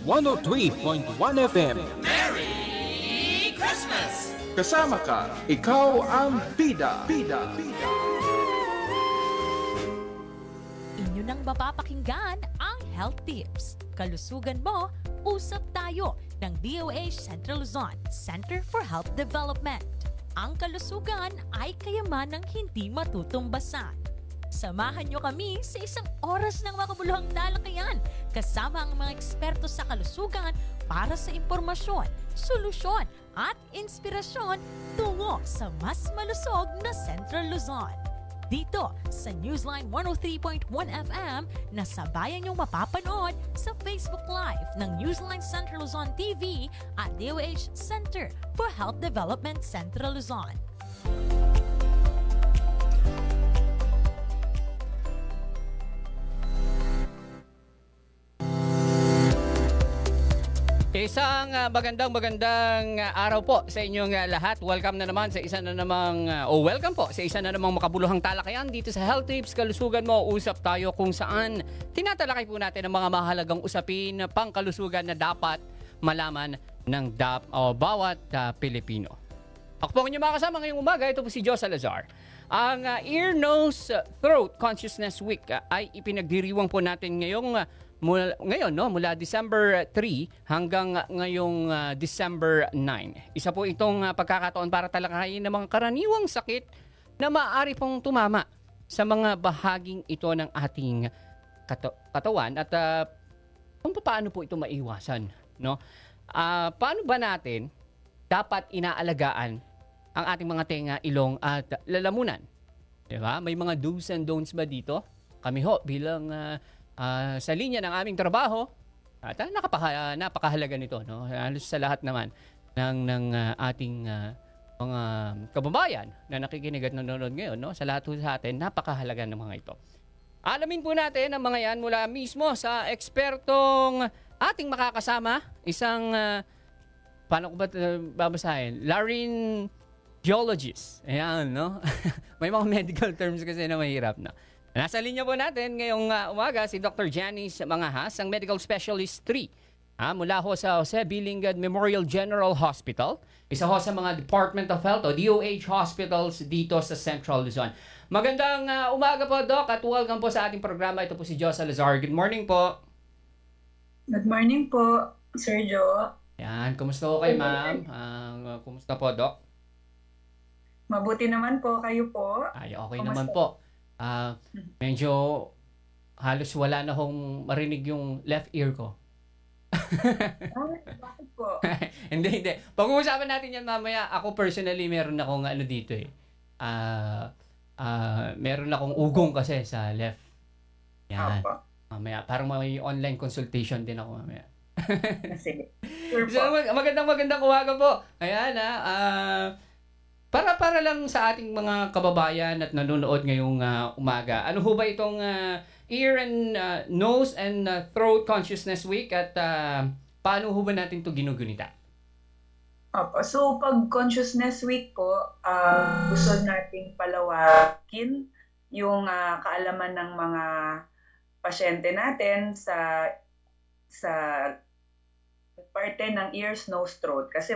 103.1 FM. Merry Christmas! Kasama ka, ikaw ang bida. Inyo nang mapapakinggan ang Health Tips. Kalusugan mo, usap tayo ng DOH Central Luzon, Center for Health Development. Ang kalusugan ay kayamanang hindi matutumbasan. Samahan nyo kami sa isang oras ng makabuluhang talakayan kasama ang mga eksperto sa kalusugan para sa impormasyon, solusyon at inspirasyon tungo sa mas malusog na Central Luzon. Dito sa Newsline 103.1 FM na sabayan niyong mapapanood sa Facebook Live ng Newsline Central Luzon TV at DOH Center for Health Development Central Luzon. Isang magandang araw po sa inyong lahat. Welcome na naman sa isa na namang welcome po sa isa na namang makabuluhang talakayan dito sa Health Tips. Kalusugan mo, usap tayo kung saan tinatalakay po natin ang mga mahalagang usapin pangkalusugan na dapat malaman ng bawat Pilipino. Ako po ang inyong mga kasama ngayong umaga. Ito po si Joe Salazar. Ang Ear, Nose, Throat Consciousness Week ay ipinagdiriwang po natin mula December 3 hanggang ngayong December 9. Isa po itong pagkakataon para talakayin ng mga karaniwang sakit na maaari pong tumama sa mga bahaging ito ng ating katawan at kung paano po ito maiwasan. No? Paano ba natin dapat inaalagaan ang ating mga tenga, ilong at lalamunan? Diba? May mga do's and don'ts ba dito? Kami ho bilang sa linya ng aming trabaho at napakahalaga nito, no? Halos sa lahat naman ng ating mga kababayan na nakikinig at nanonood ngayon, no? Sa lahat sa atin, napakahalaga ng mga ito. Alamin po natin ang mga yan mula mismo sa ekspertong ating makakasama, isang paano ko ba babasahin? Laryngeologist. Ayan, no? May mga medical terms kasi na mahirap na. Nasa linya po natin ngayong umaga si Dr. Janice Mangahas, ang Medical Specialist 3 mula ho sa Jose B. Lingad Memorial General Hospital. Isa ho sa mga Department of Health o DOH hospitals dito sa Central Luzon. Magandang umaga po, Doc, at welcome po sa ating programa. Ito po si Joe Salazar. Good morning po. Good morning po, Sir Joe. Yan, kumusta po kayo, ma'am? Kumusta po, Doc? Mabuti naman po, kayo po. Ay, okay naman po. Medyo halos wala na akong marinig yung left ear ko. Bakit po? Hindi. Pag-uusapan natin yan mamaya. Ako personally, meron akong dito eh. Meron akong ugong kasi sa left. Yan. Mamaya. Parang may online consultation din ako mamaya. Sige. Sure po. So, magandang umaga po. Ayan Para lang sa ating mga kababayan at nanonood ngayong umaga, ano ho ba itong Ear and Nose and Throat Consciousness Week at paano ho ba natin ito ginugunita? So pag Consciousness Week po, gusto nating palawakin yung kaalaman ng mga pasyente natin sa parte ng ears, nose, throat. Kasi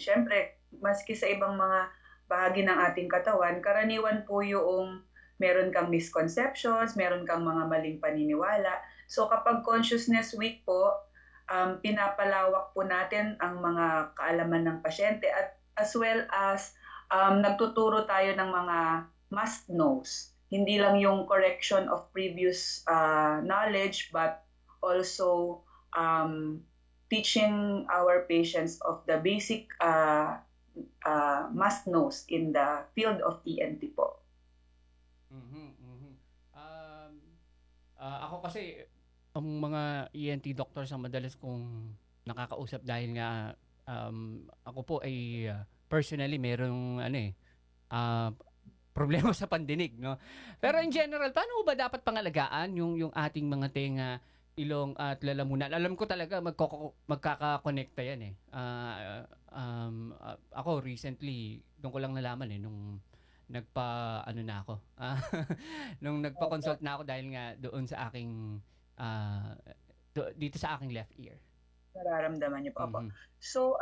syempre, maski sa ibang mga bahagi ng ating katawan, karaniwan po yung meron kang misconceptions, meron kang mga maling paniniwala. So kapag Consciousness Week po, pinapalawak po natin ang mga kaalaman ng pasyente at as well as nagtuturo tayo ng mga must-knows. Hindi lang yung correction of previous knowledge but also teaching our patients of the basic must-knows in the field of ENT po. Ako kasi, ang mga ENT doctors ang madalas kong nakakausap dahil nga ako po ay personally merong problema sa pandinig, no? Pero in general, paano ba dapat pangalagaan yung ating mga tenga, ilong at lalamunan? Alam ko talaga magkaka-connecta yan eh. Ako recently, doon ko lang nalaman nung nung nagpa-consult na ako dahil nga doon sa aking dito sa aking left ear. nararamdaman niyo po. Opo. Mhm. So,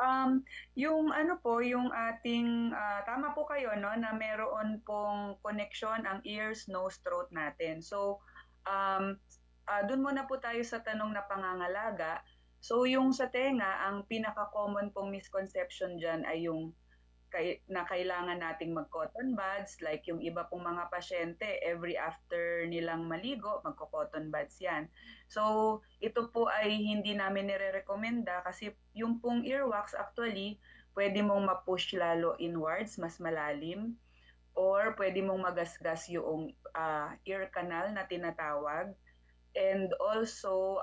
yung ano po, yung ating, tama po kayo, no, na meron pong connection ang ears, nose, throat natin. So, dun muna po tayo sa tanong na pangangalaga. So, yung sa tenga, ang pinaka-common pong misconception dyan ay yung na kailangan nating mag-cotton buds, like yung iba pong mga pasyente, every after nilang maligo, magko-cotton buds yan. So, ito po ay hindi namin nire-recommenda kasi yung pong earwax actually, pwede mong ma-push lalo inwards, mas malalim, or pwede mong magasgas yung ear canal na tinatawag. And also,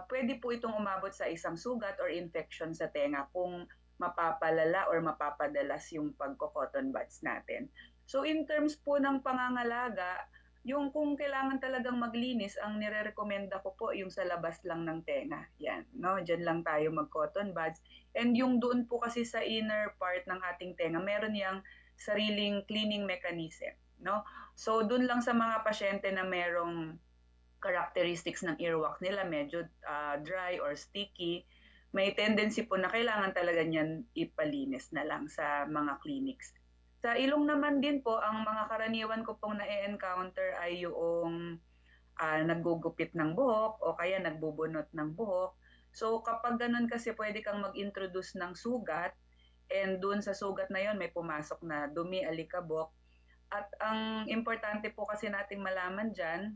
pwede po itong umabot sa isang sugat or infection sa tenga kung mapapalala or mapapadalas yung pagko-cotton buds natin. So in terms po ng pangangalaga, yung kung kailangan talagang maglinis, ang nire-recommenda ko po yung sa labas lang ng tenga. Yan, no? Diyan lang tayo mag-cotton buds. And yung doon po kasi sa inner part ng ating tenga, meron yang sariling cleaning mechanism, no? So doon lang sa mga pasyente na merong characteristics ng earwax nila, medyo dry or sticky, may tendency po na kailangan talaga niyan ipalinis na lang sa mga clinics. Sa ilong naman din po, ang mga karaniwan ko pong na-encounter ay yung naggugupit ng buhok o kaya nagbubunot ng buhok. So kapag ganun kasi pwede kang mag-introduce ng sugat and dun sa sugat na yon may pumasok na dumi, alikabok. At ang importante po kasi nating malaman dyan,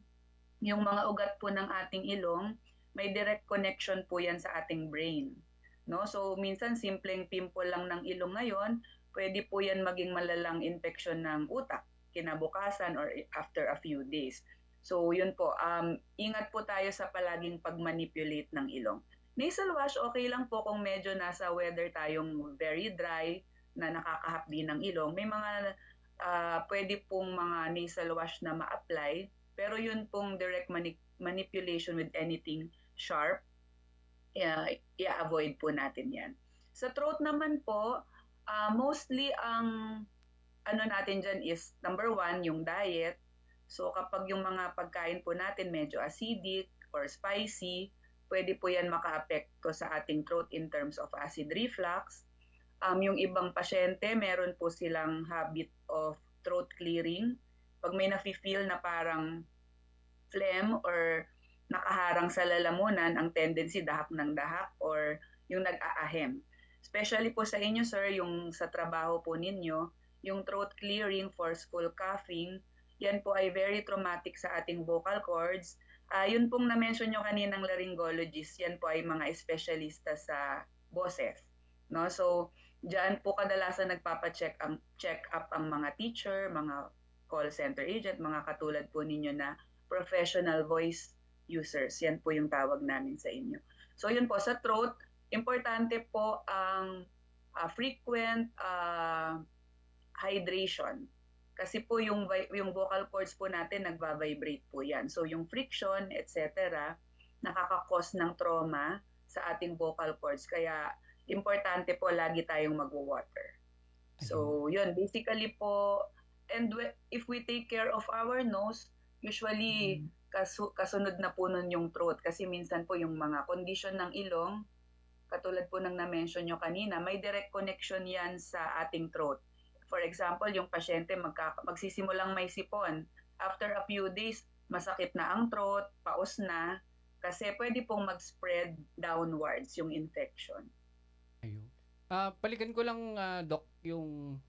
yung mga ugat po ng ating ilong, may direct connection po yan sa ating brain. No? So minsan simpleng pimple lang ng ilong ngayon, pwede po yan maging malalang infection ng utak kinabukasan or after a few days. So yun po, ingat po tayo sa palaging pag-manipulate ng ilong. Nasal wash, okay lang po kung medyo nasa weather tayong very dry na nakakahapdi ng ilong. May mga pwede pong mga nasal wash na ma-apply, pero yun pong direct manipulation with anything sharp, i-avoid po natin yan. Sa throat naman po, mostly ang ano natin dyan is number 1, yung diet. So kapag yung mga pagkain po natin medyo acidic or spicy, pwede po yan maka-apekto sa ating throat in terms of acid reflux. Yung ibang pasyente, meron po silang habit of throat clearing. Pag may nafe-feel na parang phlegm or nakaharang sa lalamunan, ang tendency dahak ng dahak or yung nag-aahem. Especially po sa inyo, sir, yung sa trabaho po ninyo, yung throat clearing, forceful coughing, yan po ay very traumatic sa ating vocal cords. Yun pong na-mention nyo kaninang laryngologist, yan po ay mga espesyalista sa boses. No? So, diyan po kadalasan nagpapacheck up ang mga teacher, mga call center agent, mga katulad po ninyo na professional voice users. Yan po yung tawag namin sa inyo. So yun po, sa throat, importante po ang frequent hydration. Kasi po yung vocal cords po natin nagva-vibrate po yan. So yung friction, etc., nakaka-cause ng trauma sa ating vocal cords. Kaya importante po lagi tayong mag-water. So yun, basically po, and if we take care of our nose, usually kasunod na po nun yung throat kasi minsan po yung mga condition ng ilong, katulad po ng na-mention nyo kanina, may direct connection yan sa ating throat. For example, yung pasyente magsisimulang may sipon. After a few days, masakit na ang throat, paos na, kasi pwede pong mag-spread downwards yung infection. Ayun. Palikan ko lang, Doc, yung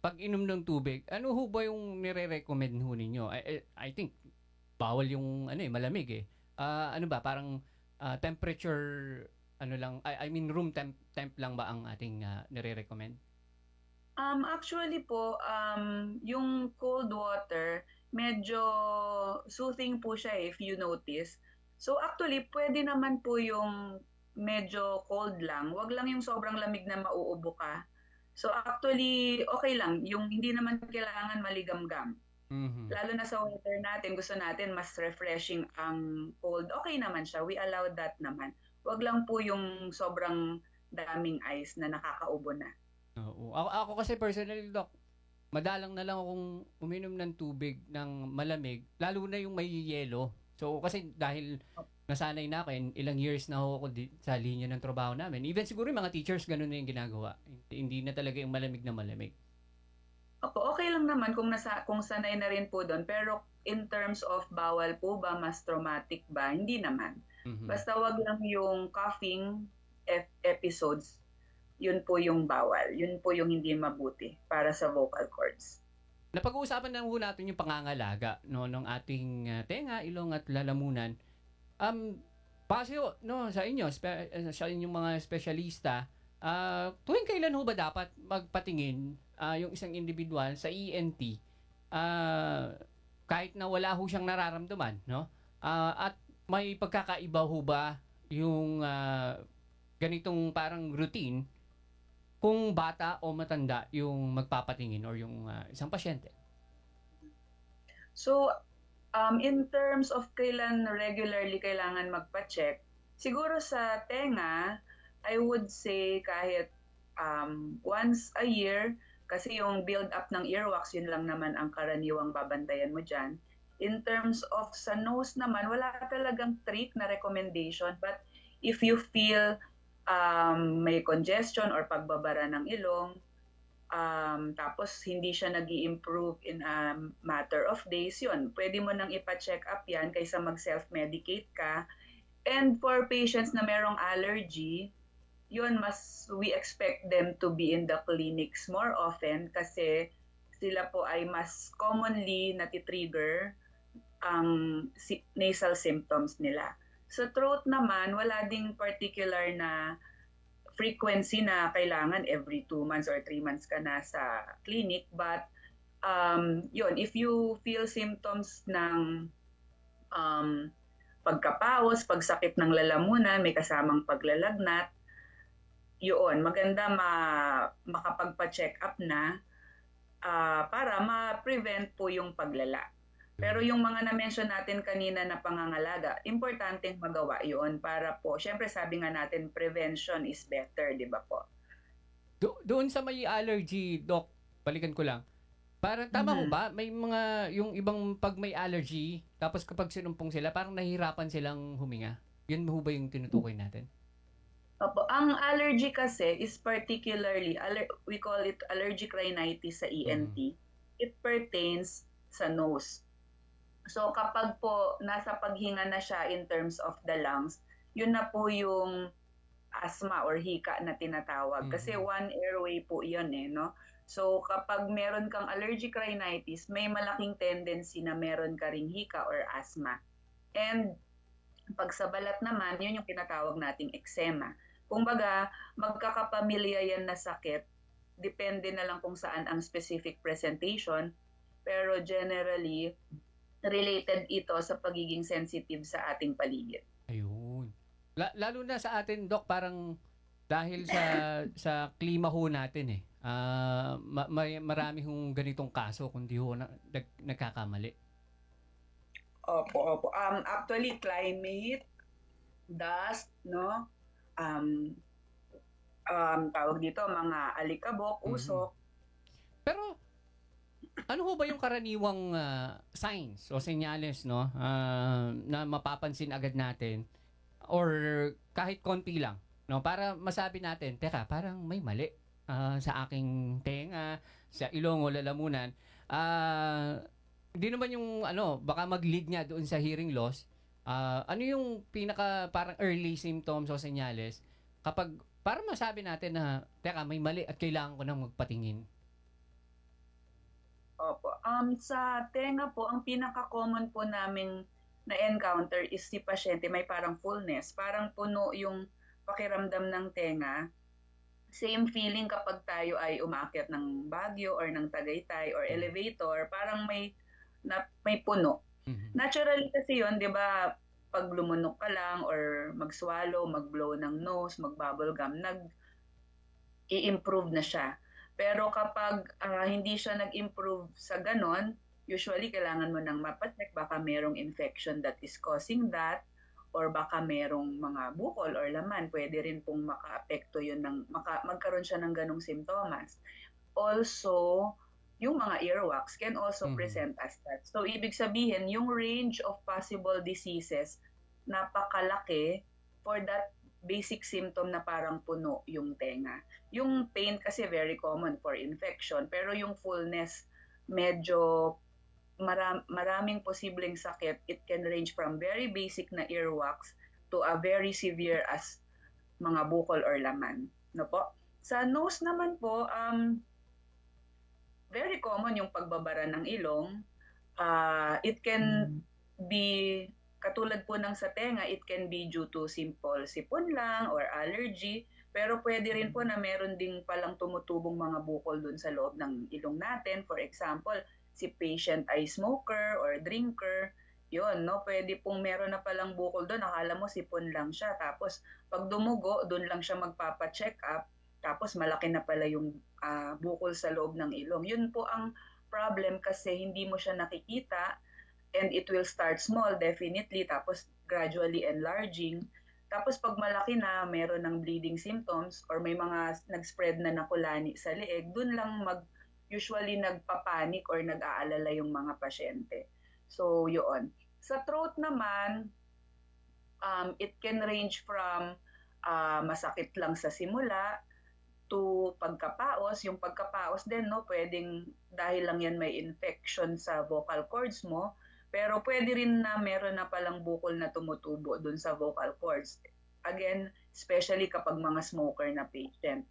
pag-inom ng tubig. Ano ho ba yung nire-recommend ho ninyo? I think bawal yung malamig eh. Ano ba parang temperature lang, I mean room temp lang ba ang ating nire-recommend? Actually po, yung cold water medyo soothing po siya if you notice. So actually pwede naman po yung medyo cold lang. Wag lang yung sobrang lamig na mauubo ka. So actually okay lang, yung hindi naman kailangan maligamgam. Mm-hmm. Lalo na sa weather natin, gusto natin mas refreshing ang cold. Okay naman siya. We allow that naman. Wag lang po yung sobrang daming ice na nakakaubo na. Oo. Ako kasi personally, Doc, madalang na lang akong uminom ng tubig ng malamig, lalo na yung may yelo. So kasi dahil nasanay na ako, and ilang years na ako sa linya ng trabaho namin. Even siguro yung mga teachers, ganun na yung ginagawa. Hindi na talaga yung malamig na malamig. Opo, okay lang naman kung sanay na rin po doon. Pero in terms of bawal po ba, mas traumatic ba? Hindi naman. Basta wag lang yung coughing episodes, yun po yung bawal. Yun po yung hindi mabuti para sa vocal cords. Napag-uusapan na po natin yung pangangalaga ng ating tenga, ilong at lalamunan. Base sa inyo, sa inyong mga espesyalista, tuwing kailan ho ba dapat magpatingin yung isang individual sa ENT kahit na wala ho siyang nararamdaman, no? At may pagkakaiba ho ba yung ganitong parang routine kung bata o matanda yung magpapatingin or yung isang pasyente? So, in terms of kailan regularly kailangan magpa-check, siguro sa tenga, I would say kahit once a year, kasi yung build-up ng earwax, yun lang naman ang karaniwang babantayan mo dyan. In terms of sa nose naman, wala talagang strict na recommendation. But if you feel may congestion or pagbabara ng ilong, tapos hindi siya nag-i-improve in a matter of days, yun, pwede mo nang ipa-check up yan kaysa mag-self-medicate ka. And for patients na merong allergy, yun, we expect them to be in the clinics more often kasi sila po ay mas commonly natitrigger ang nasal symptoms nila. Sa throat naman, wala ding particular na frequency na kailangan every 2 months or 3 months ka na sa clinic. But yun, if you feel symptoms ng pagkapawos, pagsakit ng lalamunan, may kasamang paglalagnat, yun, maganda makapagpa-check up na para ma-prevent po yung paglala. Pero yung mga na-mention natin kanina na pangangalaga, importanteng magawa yun para po, syempre sabi nga natin, prevention is better, di ba po? Doon sa may allergy, Doc, balikan ko lang. Parang tama ho ba? May mga, yung ibang pag may allergy, tapos kapag sinumpong sila, parang nahihirapan silang huminga. Yun ho ba yung tinutukoy natin? Opo, ang allergy kasi is particularly, we call it allergic rhinitis sa ENT. It pertains sa nose. So kapag po nasa paghinga na siya in terms of the lungs, yun na po yung asthma or hika na tinatawag. Kasi one airway po yun no? So kapag meron kang allergic rhinitis, may malaking tendency na meron ka ring hika or asthma. And pag sa balat naman, yun yung tinatawag nating eczema. Kumbaga, magkakapamilya yan na sakit. Depende na lang kung saan ang specific presentation. Pero generally, related ito sa pagiging sensitive sa ating paligid. Ayun. Lalo na sa atin, Doc, parang dahil sa klima ho natin marami hong ganitong kaso kundi ho nagkakamali. Opo. Actually, climate, dust, no? Tawag dito, mga alikabok, usok. Pero, ano ho ba yung karaniwang signs o senyales, no? Na mapapansin agad natin or kahit konti lang, no? Para masabi natin, teka, parang may mali sa aking tenga, sa ilong o lalamunan. Hindi naman yung, baka mag-lead nga doon sa hearing loss. Ano yung pinaka parang early symptoms o senyales kapag para masabi natin na teka may mali at kailangan ko nang magpatingin? Opo. Sa tenga po, ang pinaka-common po namin na-encounter is si pasyente may parang fullness, parang puno yung pakiramdam ng tenga. Same feeling kapag tayo ay umaakyat ng Baguio or ng Tagaytay or elevator, parang may puno. Naturally kasi yun, di ba, pag lumunok ka lang or mag-swallow, mag-blow ng nose, mag-bubble gum, i-improve na siya. Pero kapag hindi siya nag-improve sa ganon, usually kailangan mo nang mapacheck, baka merong infection that is causing that, or baka merong mga bukol or laman, pwede rin pong maka-apekto yun, magkaroon siya ng ganong simptomas. Also, yung mga earwax can also present as that. So, ibig sabihin, yung range of possible diseases napakalaki for that basic symptom na parang puno yung tenga. Yung pain kasi very common for infection, pero yung fullness medyo maraming posibleng sakit. It can range from very basic na earwax to a very severe as mga bukol or laman. No po? Sa nose naman po, very common yung pagbabara ng ilong. It can be, katulad po ng sa tenga, it can be due to simple sipon lang or allergy. Pero pwede rin po na meron ding palang tumutubong mga bukol dun sa loob ng ilong natin. For example, si patient ay smoker or drinker, yun, no? Pwede pong meron na palang bukol doon, akala mo sipon lang siya. Tapos pag dumugo, doon lang siya magpapa-check up. Tapos malaki na pala yung bukol sa loob ng ilong. Yun po ang problem kasi hindi mo siya nakikita and it will start small definitely tapos gradually enlarging. Tapos pag malaki na, meron ng bleeding symptoms or may mga nag-spread na nakulani sa leeg, dun lang usually nagpapanik or nag-aalala yung mga pasyente. So, yun. Sa throat naman, it can range from masakit lang sa simula to pagkapaos. Yung pagkapaos din, no, pwedeng dahil lang yan may infection sa vocal cords mo, pero pwede rin na meron na palang bukol na tumutubo dun sa vocal cords. Again, especially kapag mga smoker na patient.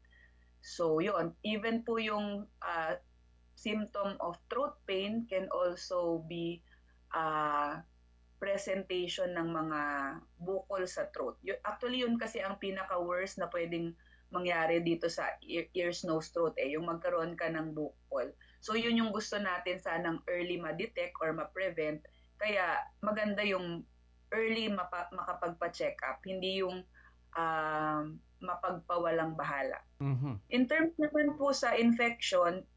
So, yun. Even po yung symptom of throat pain can also be presentation ng mga bukol sa throat. Actually, yun kasi ang pinaka-worst na pwedeng mangyari dito sa ears, nose, throat, yung magkaroon ka ng bukol. So, yun yung gusto natin sanang early ma-detect or ma-prevent. Kaya maganda yung early makapagpa-check up, hindi yung mapagpawalang bahala. Mm-hmm. In terms naman po sa infection,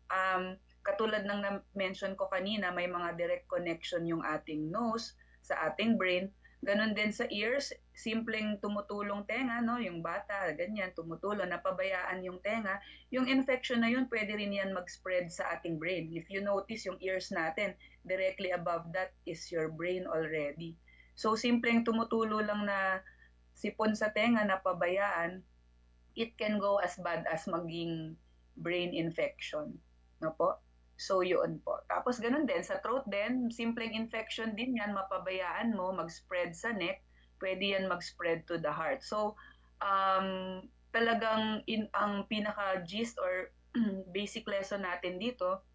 katulad ng na-mention ko kanina, may mga direct connection yung ating nose sa ating brain. Ganon din sa ears, simpleng tumutulong tenga, no? Yung bata, ganyan, tumutulong, napabayaan yung tenga. Yung infection na yun, pwede rin yan mag-spread sa ating brain. If you notice yung ears natin, directly above that is your brain already. So, simpleng tumutulo lang na sipon sa tenga, napabayaan, it can go as bad as maging brain infection. No po? So, yun po. Tapos, ganun din. Sa throat din, simpleng infection din yan, mapabayaan mo, mag-spread sa neck, pwede yan mag-spread to the heart. So, talagang ang pinaka-gist or basic lesson natin dito,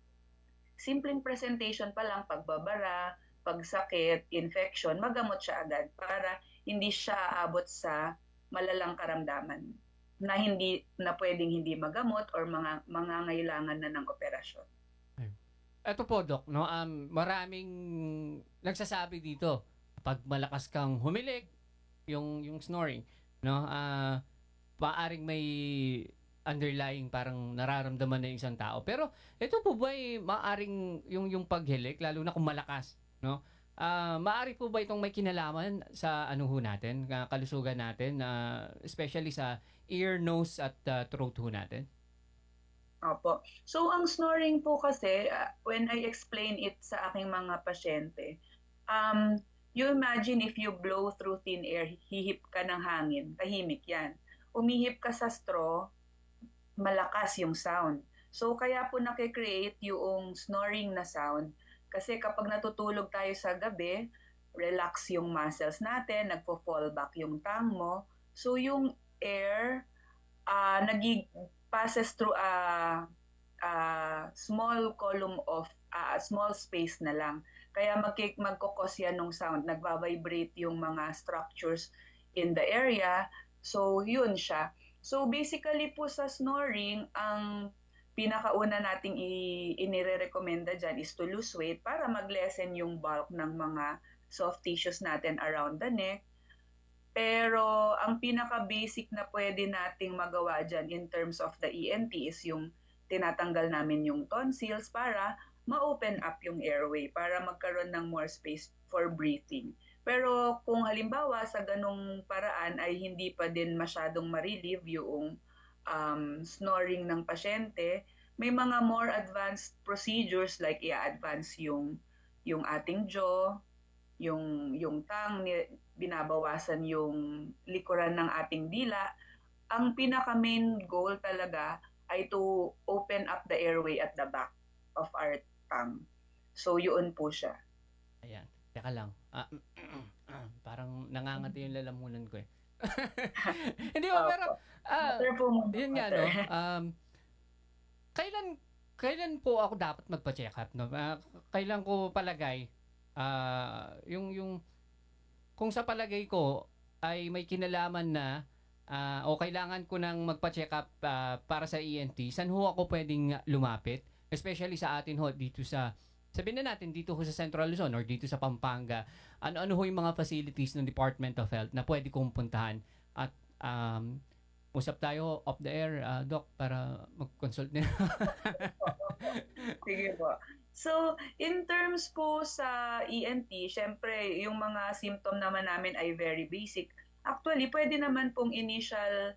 simpleng presentation pa lang, pagbabara, pagsakit, infection, magamot siya agad para hindi siya aabot sa malalang karamdaman na pwedeng hindi magamot or mga ngailangan na ng operasyon. Ito po, Doc, no? Maraming nagsasabi dito, pag malakas kang humilik, yung snoring, no? Paaring may underlying parang nararamdaman na yung isang tao. Pero ito po ba maaring yung paghilik, lalo na kung malakas, no? Maari po ba itong may kinalaman sa ano ho natin, kalusugan natin, especially sa ear, nose at throat ho natin? Opo. So, ang snoring po kasi, when I explain it sa aking mga pasyente, you imagine if you blow through thin air, hihip ka ng hangin, tahimik yan. Umihip ka sa straw, malakas yung sound. So, kaya po nakikreate yung snoring na sound. Kasi kapag natutulog tayo sa gabi, relax yung muscles natin, nagpo-fall back yung tongue mo. So, yung air, passes through a small column of small space na lang. Kaya magkokos yan ng sound. Nagva-vibrate yung mga structures in the area. So, yun siya. So, basically po sa snoring, ang pinakauna nating inirekomenda dyan is to lose weight para mag-lessen yung bulk ng mga soft tissues natin around the neck. Pero ang pinaka-basic na pwede nating magawa dyan in terms of the ENT is yung tinatanggal namin yung tonsils para ma-open up yung airway, para magkaroon ng more space for breathing. Pero kung halimbawa sa ganong paraan ay hindi pa din masyadong ma-relieve yung snoring ng pasyente, may mga more advanced procedures like i-advance yung ating jaw, yung tongue, binabawasan yung likuran ng ating dila. Ang pinaka-main goal talaga ay to open up the airway at the back of our tongue. So, yun po siya. Ayan. Teka lang. Parang nangangati yung lalamunan ko eh. Hindi ba, pero yun nga, no? Kailan po ako dapat magpa-check up, no? Kailan ko palagay yung kung sa palagay ko ay may kinalaman na o kailangan ko nang magpa-check up para sa ENT, saan ho ako pwedeng lumapit? Especially sa atin ho dito sa, sabihin na natin dito ho sa Central Luzon or dito sa Pampanga, ano ho yung mga facilities ng Department of Health na pwede kong puntahan? At usap tayo off the air, Doc, para mag-consult nila. Sige po. So, in terms po sa ENT, syempre, yung mga symptom naman namin ay very basic. Actually, pwede naman pong initially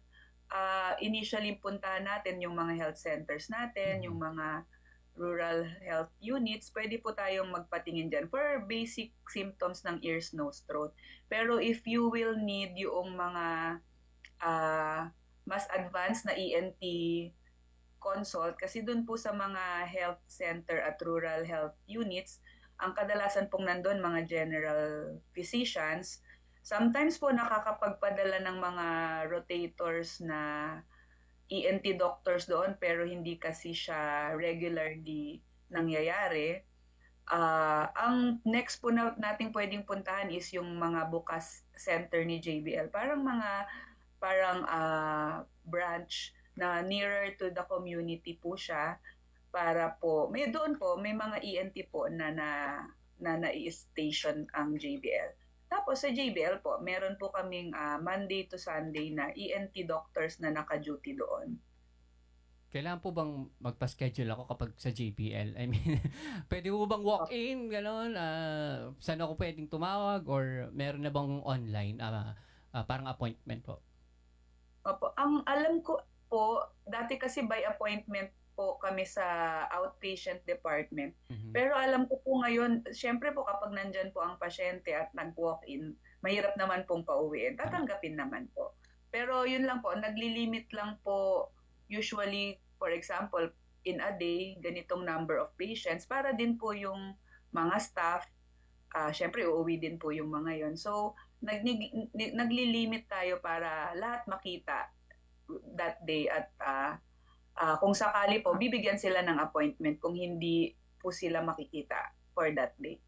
puntahan natin yung mga health centers natin, yung mga rural health units. Pwede po tayong magpatingin dyan for basic symptoms ng ears, nose, throat. Pero if you will need yung mga mas advanced na ENT consult, kasi dun po sa mga health center at rural health units, ang kadalasan pong nandun mga general physicians. Sometimes po nakakapagpadala ng mga rotators na ENT doctors doon, pero hindi kasi siya regularly nangyayari. Ang next po nating pwedeng puntahan is yung mga bukas center ni JBL. Parang branch na nearer to the community po siya, para po may mga ENT po na nai-station ang JBL. Tapos sa JBL po, meron po kaming Monday to Sunday na ENT doctors na naka-duty doon. Kailangan po bang magpa-schedule ako kapag sa JBL? I mean, pwede po bang walk-in, gano'n? Saan ako pwedeng tumawag? Or meron na bang online, parang appointment po? Opo. Ang alam ko po, dati kasi by appointment po kami sa outpatient department. Mm-hmm. Pero alam ko po ngayon, syempre po kapag nandyan po ang pasyente at nag-walk-in, mahirap naman pong pauwiin. Tatanggapin naman po. Pero yun lang po, naglilimit lang po usually, for example, in a day, ganitong number of patients para din po yung mga staff, syempre uuwi din po yung mga yon. So, naglilimit tayo para lahat makita that day at kung sakali po, bibigyan sila ng appointment kung hindi po sila makikita for that day.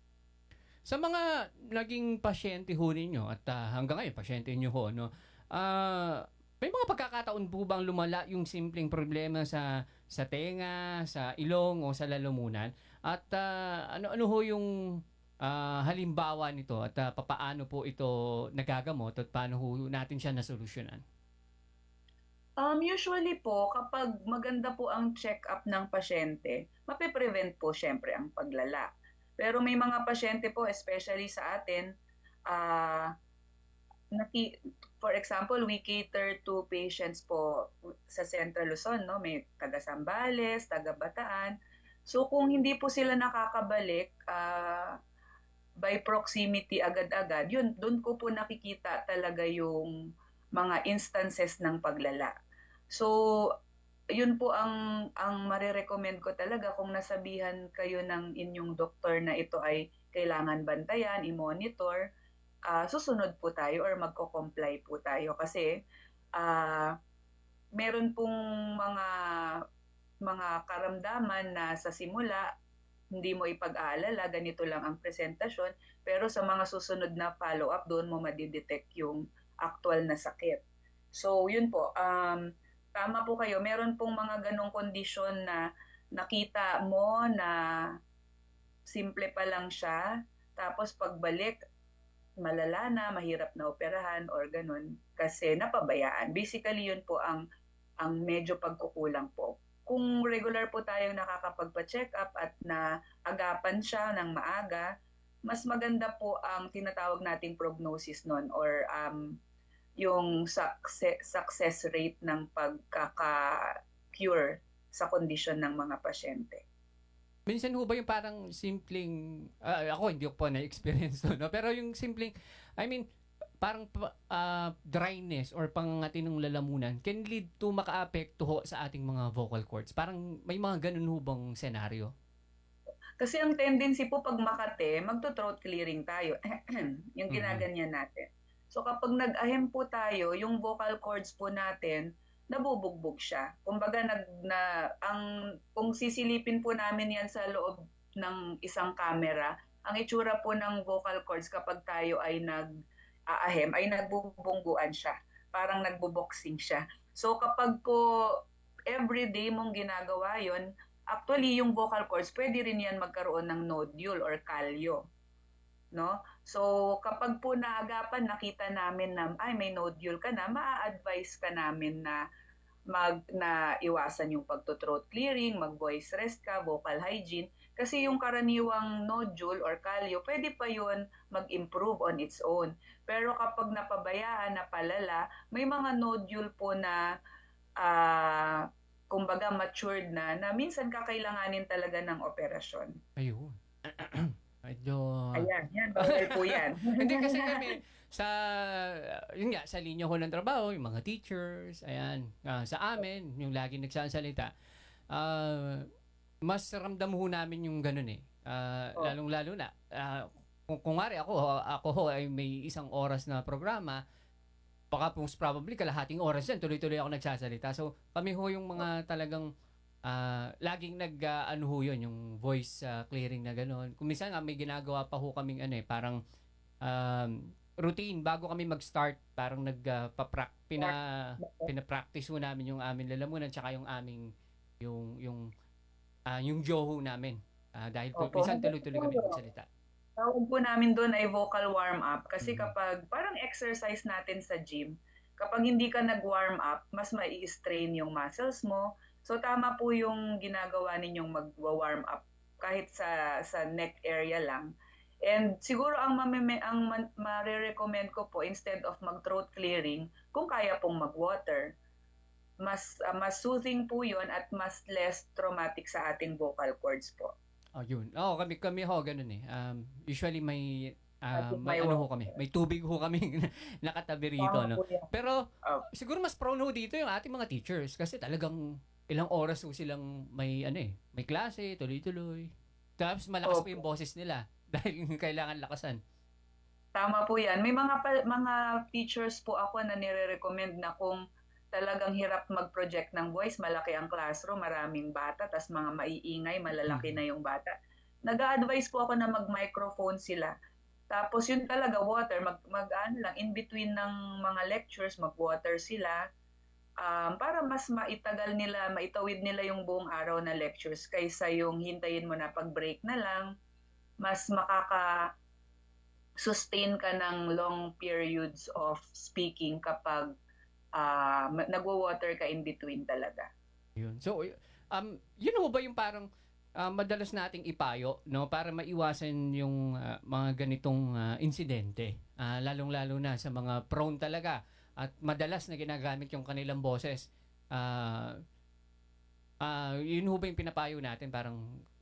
Sa mga naging pasyente ho ninyo at hanggang ngayon, pasyente nyo ho, no? May mga pagkakataon po bang lumala yung simpleng problema sa tenga, sa ilong o sa lalamunan? At ano ho yung halimbawa nito at papaano po ito nagagamot at paano ho natin siya nasolusyonan? Usually po, kapag maganda po ang check-up ng pasyente, mape-prevent po syempre ang paglala. Pero may mga pasyente po, especially sa atin, for example, we cater to patients po sa Central Luzon, no? May taga Zambales, taga Bataan. So kung hindi po sila nakakabalik by proximity agad-agad, yun, doon ko po nakikita talaga yung mga instances ng paglala. So, yun po ang marirecommend ko talaga kung nasabihan kayo ng inyong doktor na ito ay kailangan bantayan, i-monitor, susunod po tayo or magko-comply po tayo kasi meron pong mga karamdaman na sa simula hindi mo ipag-aalala, ganito lang ang presentasyon, pero sa mga susunod na follow-up, doon mo madidetect yung actual na sakit. So, yun po. Tama po kayo. Meron pong mga ganong kondisyon na nakita mo na simple pa lang siya, tapos pagbalik, malala na, mahirap na operahan or ganon kasi napabayaan. Basically, yun po ang medyo pagkukulang po. Kung regular po tayong nakakapagpa-check up at naagapan siya ng maaga, mas maganda po ang tinatawag nating prognosis nun or yung success rate ng pagkaka-cure sa kondisyon ng mga pasyente. Minsan ho ba yung parang simpleng, ako hindi ko po na-experience to, no? Pero yung simpleng, I mean, parang dryness or pangangati ng lalamunan can lead to makaapekto ho sa ating mga vocal cords. Parang may mga ganun ho bang senaryo? Kasi ang tendency po pag makate, magto-throat clearing tayo. Yung ginaganyan natin. So kapag nag-ahem po tayo, yung vocal cords po natin, nabubugbog siya. Kumbaga kung sisilipin po namin yan sa loob ng isang camera, ang itsura po ng vocal cords kapag tayo ay nag-aahem ay nagbubungguan siya. Parang nagbo-boxing siya. So kapag po everyday mong ginagawa yon, actually yung vocal cords pwede rin yan magkaroon ng nodule or kalyo. No? So kapag po naagapan, nakita namin na may nodule ka na, maa-advise ka namin na iwasan yung pagto-throat clearing, mag-voice rest ka, vocal hygiene. Kasi yung karaniwang nodule or kalyo, pwede pa yun mag-improve on its own. Pero kapag napabayaan, napalala, may mga nodule po na kumbaga matured na minsan kakailanganin talaga ng operasyon. Ayun. Medyo... Ayan, bawal po yan. Hindi kasi kami, sa linya ko ng trabaho, yung mga teachers, ayan, sa amin, yung lagi nagsasalita, mas ramdam ho namin yung ganun eh. Lalong-lalo na, kung ngari ako ay may isang oras na programa, baka most probably kalahating oras yan, tuloy-tuloy ako nagsasalita. So, kami ho yung mga talagang laging yun, yung voice clearing na gano'n. Kung minsan may ginagawa pa ho kaming parang routine bago kami mag-start, parang pina-practice ho namin yung aming lalamunan tsaka yung aming yung jaw namin. Dahil po, minsan tuloy-tuloy kami magsalita. Tawag po namin doon ay vocal warm-up kasi kapag parang exercise natin sa gym, kapag hindi ka nag-warm up, mas mai-strain yung muscles mo. So tama po yung ginagawa ninyong mag-warm up kahit sa neck area lang. And siguro ang mare-recommend ko po instead of mag-throat clearing, kung kaya pong mag-water. Mas soothing po yun at mas less traumatic sa ating vocal cords po. Oh, yun. Kami ho ganun eh. Usually may may tubig ho kami nakatabi rito, no. Pero siguro mas prone ho dito yung ating mga teachers kasi talagang ilang oras ho silang may klase, tuloy-tuloy. Tapos malakas pa yung boses nila dahil kailangan lakasan. Tama po 'yan. May mga teachers po ako na nire-recommend na kung talagang hirap mag-project ng voice, malaki ang classroom, maraming bata, tas mga maiingay, malalaki na yung bata. Nag-a-advise po ako na mag-microphone sila. Tapos yun talaga, water, in between ng mga lectures, mag-water sila para mas maitawid nila yung buong araw na lectures kaysa yung hintayin mo na pag-break na lang, mas sustain ka ng long periods of speaking kapag nagwo-water ka in between talaga. Yun. So, yun ho ba yung parang madalas nating ipayo, no, para maiwasan yung mga ganitong insidente, lalong-lalo na sa mga prone talaga at madalas na ginagamit yung kanilang boses. Yun ho ba yung pinapayo natin, parang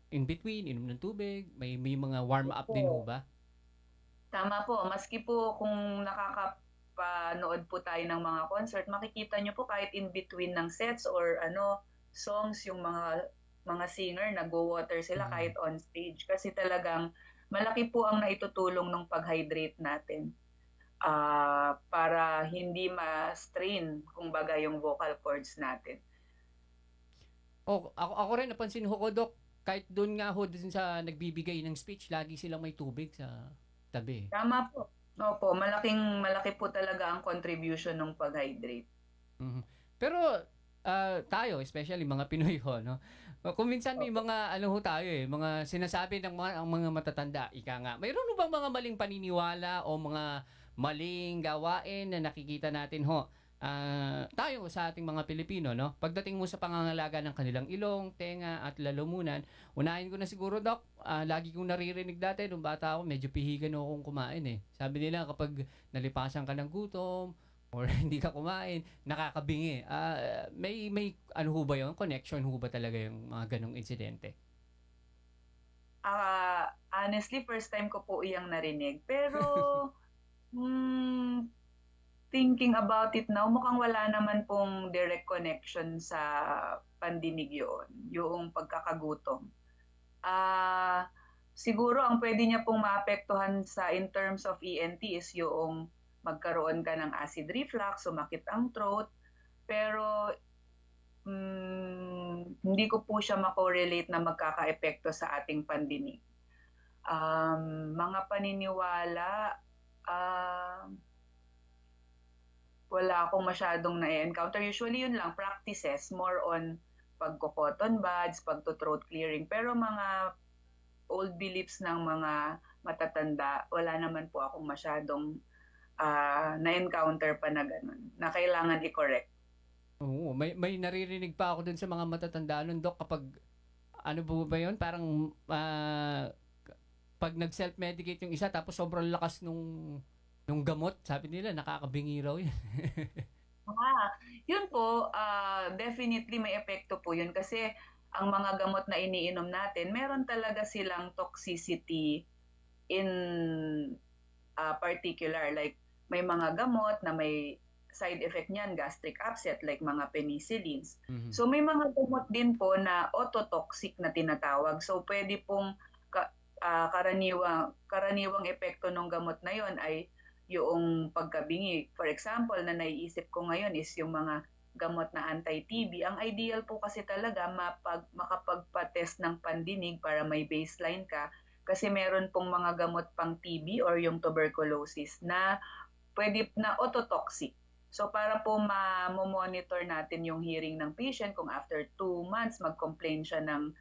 in between, inom ng tubig, may mga warm up din ho ba? Tama po, maski po kung panood po tayo ng mga concert, makikita nyo po kahit in between ng sets or songs, yung mga singer nagwo-water sila kahit on stage kasi talagang malaki po ang naitutulong ng pag-hydrate natin para hindi ma-strain kumbaga yung vocal cords natin. Ako rin napansin ko, Dok, kahit doon nga dun sa nagbibigay ng speech, lagi silang may tubig sa tabi. Tama po. Opo, malaki po talaga ang contribution ng pag-hydrate. Mm-hmm. Pero tayo, especially mga Pinoy no? Kung minsan may mga tayo mga sinasabi ng mga matatanda, ika nga. Mayroon bang mga maling paniniwala o mga maling gawain na nakikita natin tayo sa ating mga Pilipino, no? Pagdating mo sa pangangalaga ng kanilang ilong, tenga at lalamunan, unahin ko na siguro, Doc, lagi kong naririnig dati nung bata ako, medyo pihigan akong kumain Sabi nila kapag nalipasan ka ng gutom or hindi ka kumain, nakakabingi. May ho ba yun? Connection ho ba talaga yung mga ganong insidente? Honestly, first time ko po iyang narinig. Pero Hmm, thinking about it now, mukhang wala naman pong direct connection sa pandinig yun, yung pagkakagutom. Siguro ang pwede niya pong maapektuhan sa in terms of ENT is yung magkaroon ka ng acid reflux, sumakit ang throat, pero hindi ko po siya makorelate na magkaka-epekto sa ating pandinig. Mga paniniwala, wala akong masyadong na-encounter. Usually yun lang, practices, more on pagko-cotton buds, pagto-throat clearing. Pero mga old beliefs ng mga matatanda, wala naman po akong masyadong na-encounter pa na ganun, na kailangan i-correct. Oo, may naririnig pa ako dun sa mga matatanda nun, Dok, kapag ano ba yun? Parang pag nag-self-medicate yung isa tapos sobrang lakas nung gamot, sabi nila nakakabingi raw yun. Yun po, definitely may epekto po yun kasi ang mga gamot na iniinom natin, meron talaga silang toxicity in particular. Like may mga gamot na may side effect niyan, gastric upset, like mga penicillins. Mhm. So may mga gamot din po na ototoxic na tinatawag. So pwede pong karaniwang epekto ng gamot na yon ay yung pagkabingi. For example, na naiisip ko ngayon is yung mga gamot na anti-TB. Ang ideal po kasi talaga makapagpa-test ng pandinig para may baseline ka kasi meron pong mga gamot pang TB or yung tuberculosis na pwede na ototoxic. So para po ma-monitor natin yung hearing ng patient, kung after 2 months mag-complain siya ng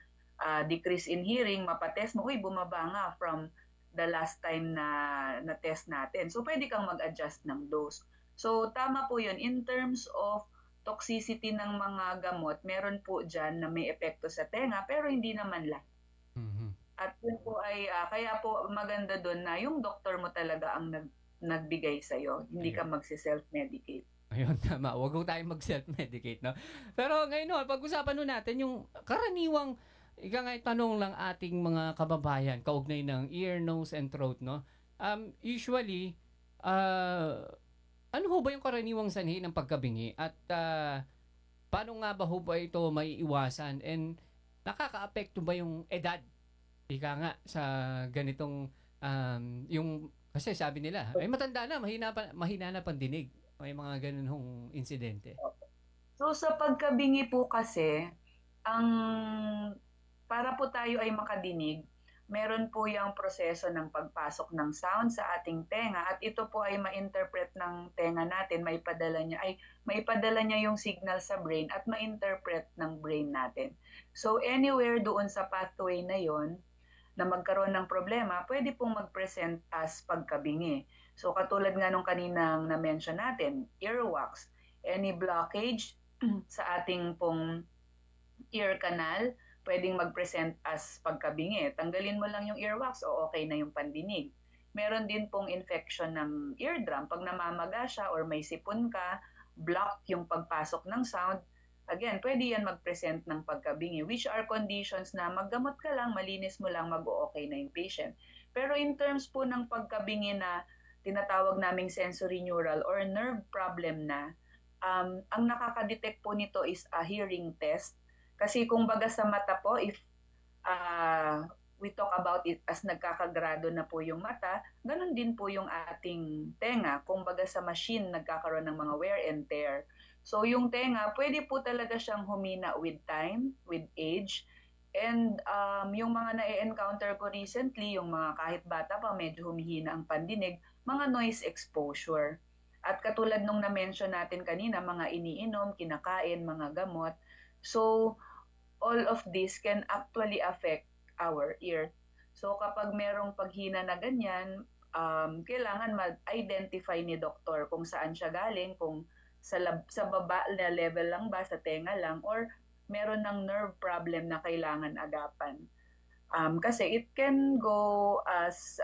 decrease in hearing, mapatest mo, bumaba nga from the last time na test natin. So pwede kang mag-adjust ng dose. So tama po yun. In terms of toxicity ng mga gamot, meron po dyan na may epekto sa tenga, pero hindi naman lahat. Mhm. At yun po ay, kaya po maganda doon na yung doktor mo talaga ang nagbigay sa'yo. Hindi ka magsi-self-medicate. Ayun, tama. Huwag ko tayong mag-self-medicate, no? Pero ngayon, pag-usapan nun natin yung karaniwang, ika nga tanong lang ating mga kababayan, kaugnay ng ear, nose, and throat, no? Usually, ano ho ba yung karaniwang sanhi ng pagkabingi? At paano nga ba ho ba ito maiiwasan? And nakaka-apekto ba yung edad? Ika nga sa ganitong, yung, kasi sabi nila, matanda na, mahina na pandinig. May mga ganun hong insidente. So sa pagkabingi po kasi, para po tayo ay makadinig, meron po yung proseso ng pagpasok ng sound sa ating tenga at ito po ay ma-interpret ng tenga natin, maipadala niya yung signal sa brain at ma-interpret ng brain natin. So anywhere doon sa pathway na yon na magkaroon ng problema, pwede pong mag-present as pagkabingi. So katulad nga nung kaninang na-mention natin, earwax, any blockage sa ating pong ear canal, pwedeng mag-present as pagkabingi. Tanggalin mo lang yung earwax o okay na yung pandinig. Meron din pong infection ng eardrum. Pag namamaga siya or may sipon ka, block yung pagpasok ng sound, again, pwede yan mag-present ng pagkabingi, which are conditions na maggamot ka lang, malinis mo lang, mag-o-okay na yung patient. Pero in terms po ng pagkabingi na tinatawag naming sensory neural or nerve problem na, ang nakaka-detect po nito is a hearing test. Kasi kung baga sa mata po, if we talk about it as nagkakagrado na po yung mata, ganun din po yung ating tenga. Kung baga sa machine, nagkakaroon ng mga wear and tear. So yung tenga, pwede po talaga siyang humina with time, with age. And yung mga na-encounter ko recently, yung mga kahit bata pa medyo humihina ang pandinig, mga noise exposure. At katulad nung na-mention natin kanina, mga iniinom, kinakain, mga gamot. So all of this can actually affect our ear. So kapag merong paghina na ganyan, kailangan mag-identify ni doktor kung saan siya galing, kung sa baba na level lang ba, sa tenga lang, or meron ng nerve problem na kailangan agapan. Kasi it can go as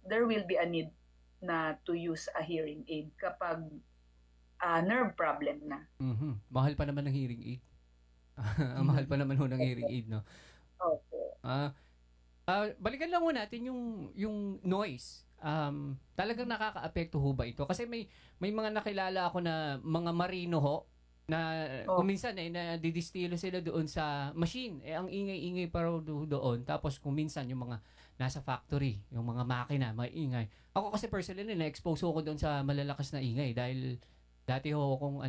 there will be a need na to use a hearing aid kapag nerve problem na. Mhm. Mahal pa naman ng hearing aid. Ang mahal pa naman ho ng hearing aid, no? Okay. Balikan lang ho natin yung noise. talagang nakakaapekto ho ba ito? Kasi may mga nakilala ako na mga marino ho, na kuminsan na didistilo sila doon sa machine. Ang ingay-ingay pa raw doon. Tapos kuminsan yung mga nasa factory, yung mga makina, maingay. Ako kasi personally, na-expose ako doon sa malalakas na ingay dahil dati ho akong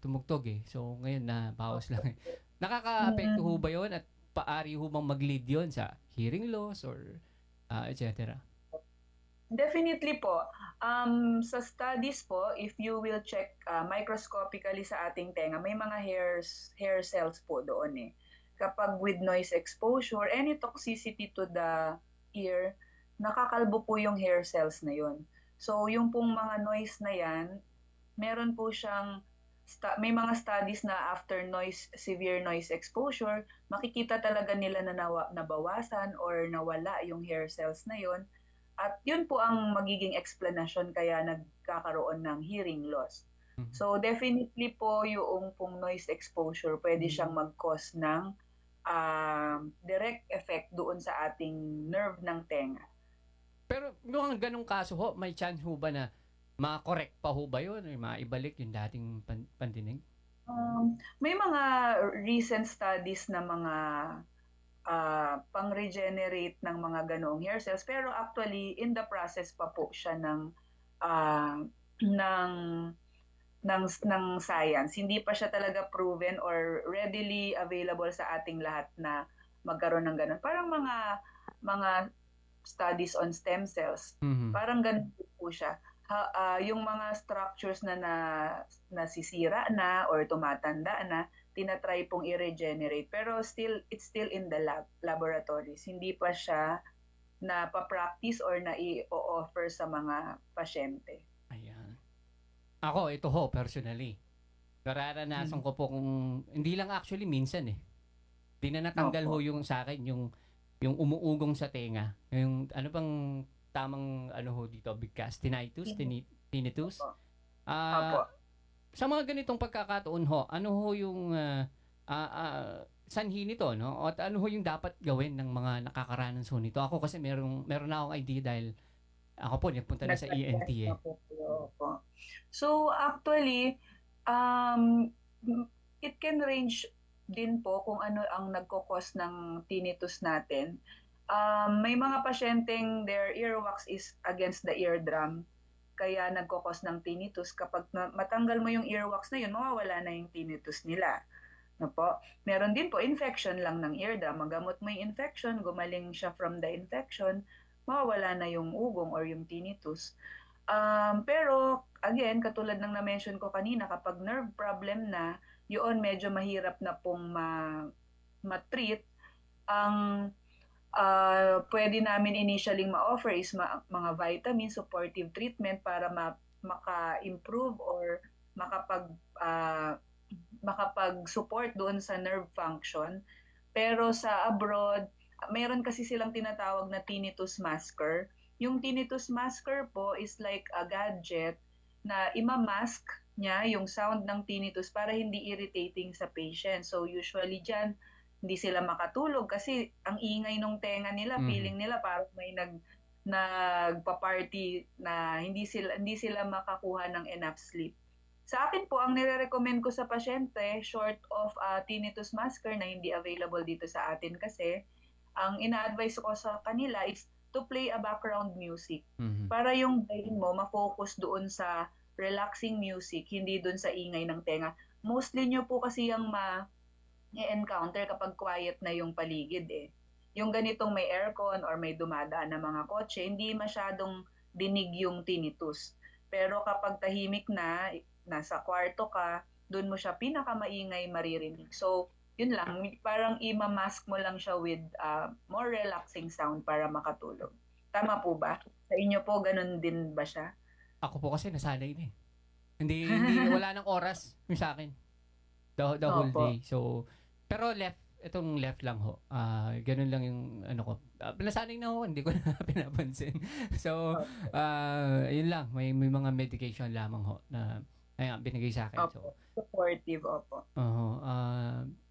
tumugtog eh. So ngayon na bawas lang eh. Nakaka-apekto ho ba yun? At paari ho bang mag-lead yun sa hearing loss or etc.? Definitely po. Sa studies po, if you will check microscopically sa ating tenga, may mga hair cells po doon eh. Kapag with noise exposure, any toxicity to the ear, nakakalbo po yung hair cells na yun. So yung pong mga noise na yan, meron po siyang may mga studies na after severe noise exposure, makikita talaga nila na nabawasan or nawala yung hair cells na yun. At yun po ang magiging explanation kaya nagkakaroon ng hearing loss. So definitely po yung pong noise exposure, pwede siyang mag-cause ng direct effect doon sa ating nerve ng tenga. Pero noong ganong kaso ho, may chance ho ba na ma-correct pa ho ba yun? Or maibalik yung dating pandinig? May mga recent studies na mga pang-regenerate ng mga ganoong hair cells, pero actually in the process pa po siya ng science. Hindi pa siya talaga proven or readily available sa ating lahat na magkaroon ng ganon. Parang mga studies on stem cells. Parang ganon po siya. Yung mga structures na nasisira na or tumatanda na, tinatry pong i-regenerate. Pero it's still in the laboratories. Hindi pa siya na-practice or na i-offer sa mga pasyente. Ayan. Ako, ito ho, personally. Nararanasan ko po kung, hindi lang actually minsan eh. Di na natanggal ho yung sa akin, yung umuugong sa tenga. Yung ano bang tamang ho dito, bigkas, tinnitus, tinnitus. Sa mga ganitong pagkakataon ho, ano ho yung sanhi nito, no? At ano ho yung dapat gawin ng mga nakakaranas ho nito? Ako kasi meron na akong idea dahil ako po nagpunta na sa ENT eh. So actually, it can range din po kung ano ang nagkokos ng tinnitus natin. May mga pasyenteng their earwax is against the eardrum, kaya nagkokos ng tinnitus. Kapag matanggal mo yung earwax na yun, mawawala na yung tinnitus nila. No po? Meron din po infection lang ng eardrum. Magamot mo yung infection, gumaling siya from the infection, mawawala na yung ugong or yung tinnitus. Pero again, katulad ng na-mention ko kanina, kapag nerve problem na, yun medyo mahirap na pong ma-treat. Ang pwede namin initially ma-offer is mga vitamin supportive treatment para maka-improve or makapag-support doon sa nerve function. Pero sa abroad, meron kasi silang tinatawag na tinnitus masker. Yung tinnitus masker po is like a gadget na ima-mask niya yung sound ng tinnitus para hindi irritating sa patient. So usually dyan, hindi sila makatulog kasi ang ingay ng tenga nila, feeling nila parang may nagpa-party na hindi sila makakuha ng enough sleep. Sa akin po, ang nire-recommend ko sa pasyente, short of tinnitus masker na hindi available dito sa atin kasi, ang ina-advise ko sa kanila is to play a background music para yung brain mo ma-focus doon sa relaxing music, hindi doon sa ingay ng tenga. Mostly nyo po kasi yung i-encounter kapag quiet na yung paligid eh. Yung ganitong may aircon or may dumadaan na mga kotse, hindi masyadong dinig yung tinnitus. Pero kapag tahimik na, nasa kwarto ka, doon mo siya pinakamaingay maririnig. So, yun lang, parang ima-mask mo lang siya with more relaxing sound para makatulog. Tama po ba? Sa inyo po, ganun din ba siya? Ako po kasi nasanay na eh. Hindi wala nang oras yung sa akin. The whole day. So, pero itong left lang ho. Ganun lang yung ano ko. Nasanay na ho, hindi ko na pinapansin. So, yun lang. May mga medication lamang ho na binigay sa akin. So, supportive, opo.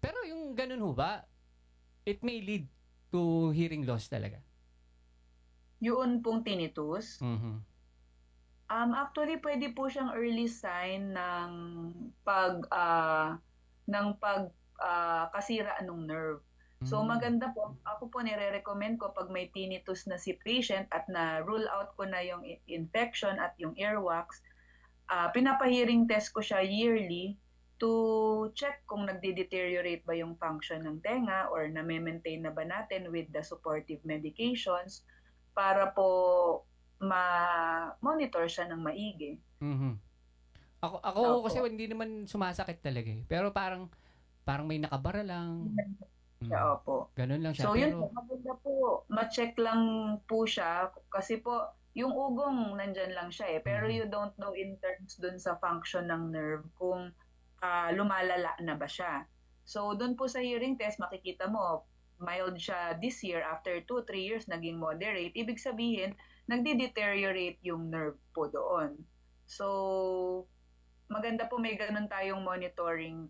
Pero yung ganun ho ba, it may lead to hearing loss talaga? Yun pong tinnitus. Mhm. Actually, pwede po siyang early sign ng kasira ng nerve. So maganda po, ako po nire-recommend ko pag may tinnitus na si patient at na-rule out ko na yung infection at yung earwax, pinapahearing test ko siya yearly to check kung nagde-deteriorate ba yung function ng tenga or na-maintain na ba natin with the supportive medications para po ma-monitor siya ng maigi. Mhm. Ako Opo. kasi hindi naman sumasakit talaga eh. Pero parang may nakabara lang. Siya, opo. Ganun lang siya. So yun pero po, maganda po, ma-check lang po siya kasi po yung ugong nandyan lang siya eh, pero you don't know in terms dun sa function ng nerve kung lumalala na ba siya. So dun po sa hearing test, makikita mo, mild siya this year, after 2-3 years naging moderate, ibig sabihin, nagde-deteriorate yung nerve po doon. So maganda po may ganun tayong monitoring,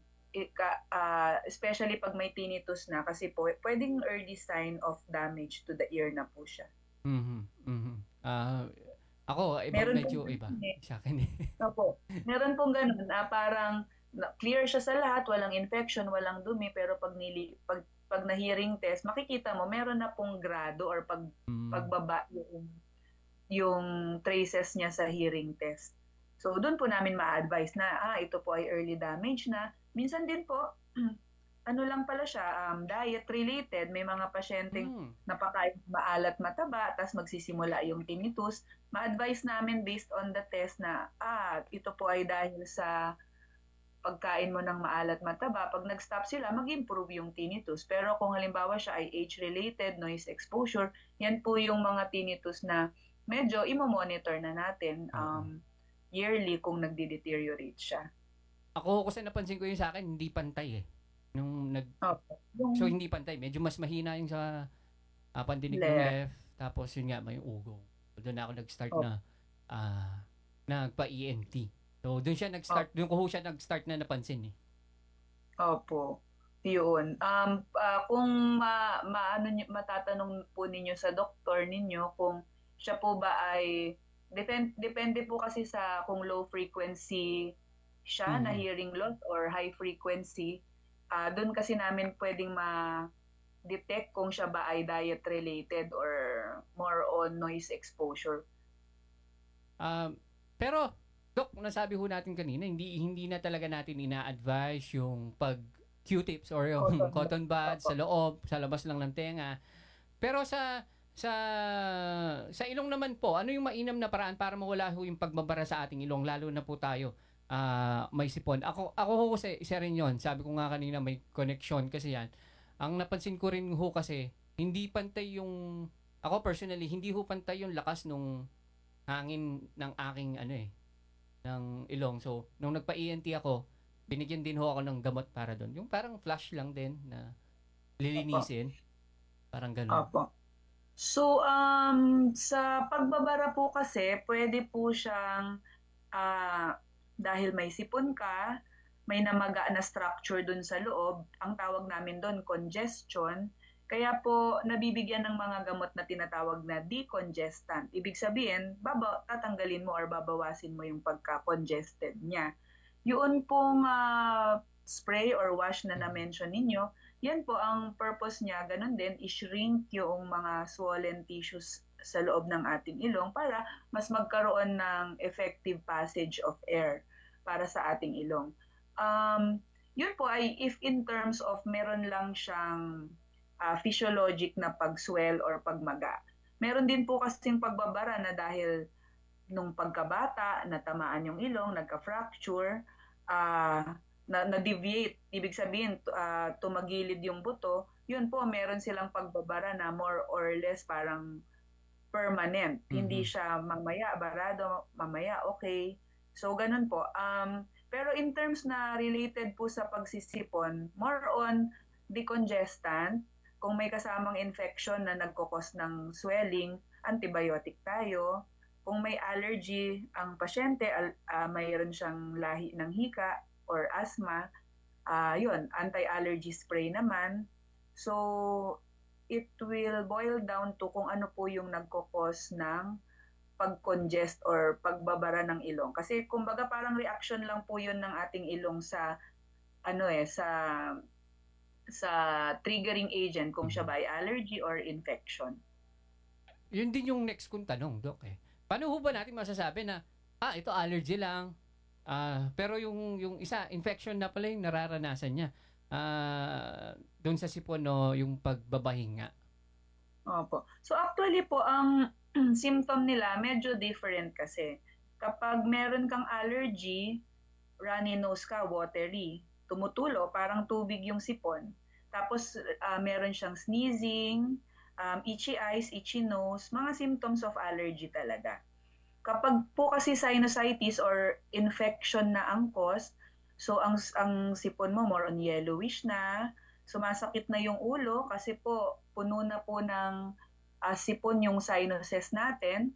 especially pag may tinnitus na kasi po pwedeng early sign of damage to the ear na po siya. Ako, medyo iba sa akin eh. Opo. Meron pong ganun, parang clear siya sa lahat, walang infection, walang dumi, pero pag na-hearing test, makikita mo meron na pong grado or pagbaba yung traces niya sa hearing test. So doon po namin ma-advise na ito po ay early damage na. Minsan din po, ano lang pala siya, diet related. May mga pasyenteng napakain maalat mataba, tapos magsisimula yung tinnitus. Ma-advise namin based on the test na ito po ay dahil sa pagkain mo ng maalat mataba. Pag nag-stop sila, mag-improve yung tinnitus. Pero kung halimbawa siya ay age-related, noise exposure, yan po yung mga tinnitus na medyo imo-monitor na natin yearly kung nagde-deteriorate siya. Ako kasi napansin ko yung sa akin, hindi pantay eh. So hindi pantay, medyo mas mahina yung sa pandinig ng left, tapos yun nga may ugo. Doon ako nag-start na nagpa-ENT. So doon siya nag-start, doon ko siya nag-start na napansin eh. Opo. Yun. Kung matatanong po ninyo sa doktor ninyo kung siya po ba ay depende po kasi sa kung low frequency siya na hearing loss or high frequency. Doon kasi namin pwedeng ma-detect kung siya ba ay diet related or more on noise exposure. Pero Dok, nasabi ho natin kanina, hindi na talaga natin ina-advise yung pag Q-tips or yung cotton buds sa loob, sa labas lang ng tenga. Pero sa ilong naman po, ano yung mainam na paraan para mawala ho yung pagbabara sa ating ilong, lalo na po tayo may sipon. Ako ho kasi isa rin yun. Sabi ko nga kanina may connection kasi yan. Ang napansin ko rin ho kasi, hindi pantay yung, ako personally, hindi ho pantay yung lakas nung hangin ng aking ng ilong. So, nung nagpa-ENT ako, binigyan din ho ako ng gamot para doon. Yung parang flash lang din na lilinisin. Parang ganun. Opo. So, sa pagbabara po kasi, pwede po siyang, dahil may sipon ka, may namaga na structure dun sa loob, ang tawag namin doon, congestion. Kaya po, nabibigyan ng mga gamot na tinatawag na decongestant. Ibig sabihin, tatanggalin mo or babawasin mo yung pagka-congested niya. Yun pong spray or wash na na-mention ninyo, yan po ang purpose niya, ganun din, i-shrink yung mga swollen tissues sa loob ng ating ilong para mas magkaroon ng effective passage of air para sa ating ilong. Yun po ay if in terms of meron lang siyang physiologic na pag-swell or pagmaga. Meron din po kasing pagbabara na dahil nung pagkabata, natamaan yung ilong, nagka-fracture, na-deviate, ibig sabihin tumagilid yung buto, yun po meron silang pagbabara na more or less parang permanent. Hindi siya mamaya barado, mamaya okay. So ganun po. Pero in terms na related po sa pagsisipon, more on decongestant, kung may kasamang infection na nagkukos ng swelling, antibiotic tayo. Kung may allergy ang pasyente, mayroon siyang lahi ng hika or asthma, yun, anti-allergy spray naman. So, it will boil down to kung ano po yung nagkokos ng pag-congest or pagbabara ng ilong. Kasi kumbaga parang reaction lang po yun ng ating ilong sa sa triggering agent kung siya ba ay allergy or infection. Yun din yung next kong tanong, Doc. Paano ho ba natin masasabi na ito allergy lang, pero yung isa infection na pala yung nararanasan niya doon sa sipon no, yung pagbabahinga? Opo. So actually po ang symptom nila medyo different kasi. Kapag meron kang allergy, runny nose ka, watery, tumutulo, parang tubig yung sipon. Tapos meron siyang sneezing, itchy eyes, itchy nose, mga symptoms of allergy talaga. Kapag po kasi sinusitis or infection na ang cause, so ang sipon mo more on yellowish na, sumasakit na yung ulo kasi po puno na po ng sipon yung sinuses natin.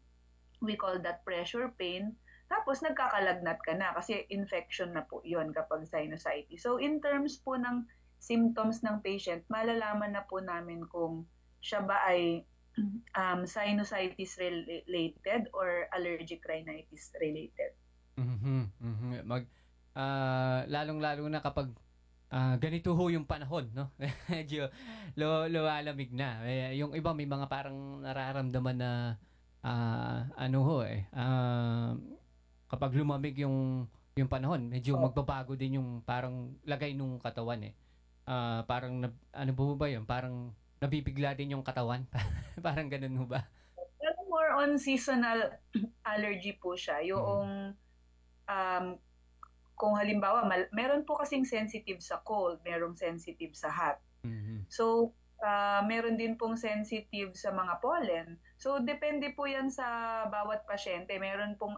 We call that pressure pain. Tapos nagkakalagnat ka na kasi infection na po yon kapag sinusitis. So in terms po ng symptoms ng patient, malalaman na po namin kung siya ba ay sinusitis related or allergic rhinitis related. Lalong-lalo na kapag ganito ho yung panahon, no? Medyo lumalamig na. Yung iba may mga parang nararamdaman na kapag lumamig yung panahon, medyo magbabago din yung parang lagay nung katawan parang ano ba yun? Parang nabibigla din yung katawan. Parang ganun ho ba? Pero more on seasonal allergy po siya. Yung kung halimbawa, meron po kasing sensitive sa cold, merong sensitive sa hot. So, meron din pong sensitive sa mga pollen. So, depende po yan sa bawat pasyente. Meron pong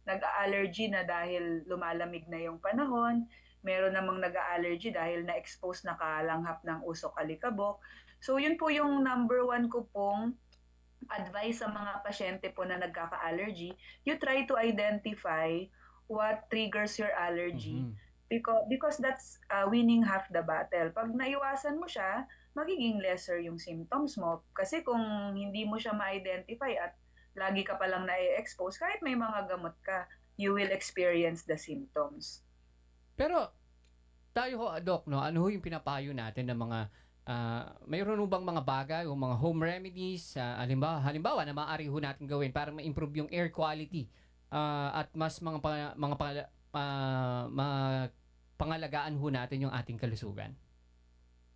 nag-allergy na dahil lumalamig na yung panahon. Meron namang nag-allergy dahil na-expose na kalanghap ng usok alikabok. So, yun po yung number 1 ko pong advice sa mga pasyente po na nagkaka-allergy. You try to identify what triggers your allergy because that's winning half the battle. Pag naiwasan mo siya, magiging lesser yung symptoms mo. Kasi kung hindi mo siya ma-identify at lagi ka palang na-expose, kahit may mga gamot ka, you will experience the symptoms. Pero tayo ho, Doc, no, ano ho yung pinapayo natin ng mga mayroon ho bang mga bagay o mga home remedies halimbawa na maaari ho natin gawin para ma-improve yung air quality at mas pangalagaan ho natin yung ating kalusugan?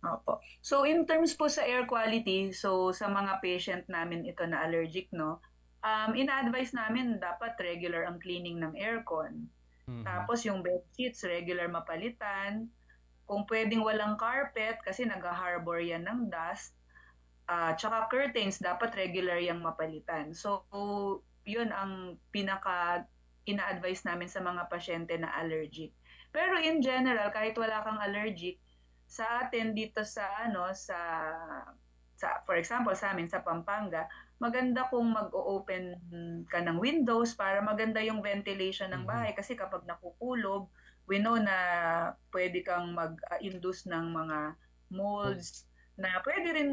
Opo. So in terms po sa air quality, so sa mga patient namin ito na allergic, no, ina-advise namin dapat regular ang cleaning ng aircon. Tapos yung bed sheets, regular mapalitan. Kung pwedeng walang carpet kasi nag-harbor yan ng dust. Tsaka curtains, dapat regular yung mapalitan. So yun ang pinaka ina-advise namin sa mga pasyente na allergic. Pero in general, kahit wala kang allergic, sa atin dito sa for example sa amin sa Pampanga, maganda kung mag-o-open ka ng windows para maganda yung ventilation ng bahay kasi kapag nakukulob, we know na pwede kang mag-induce ng mga molds na pwede rin,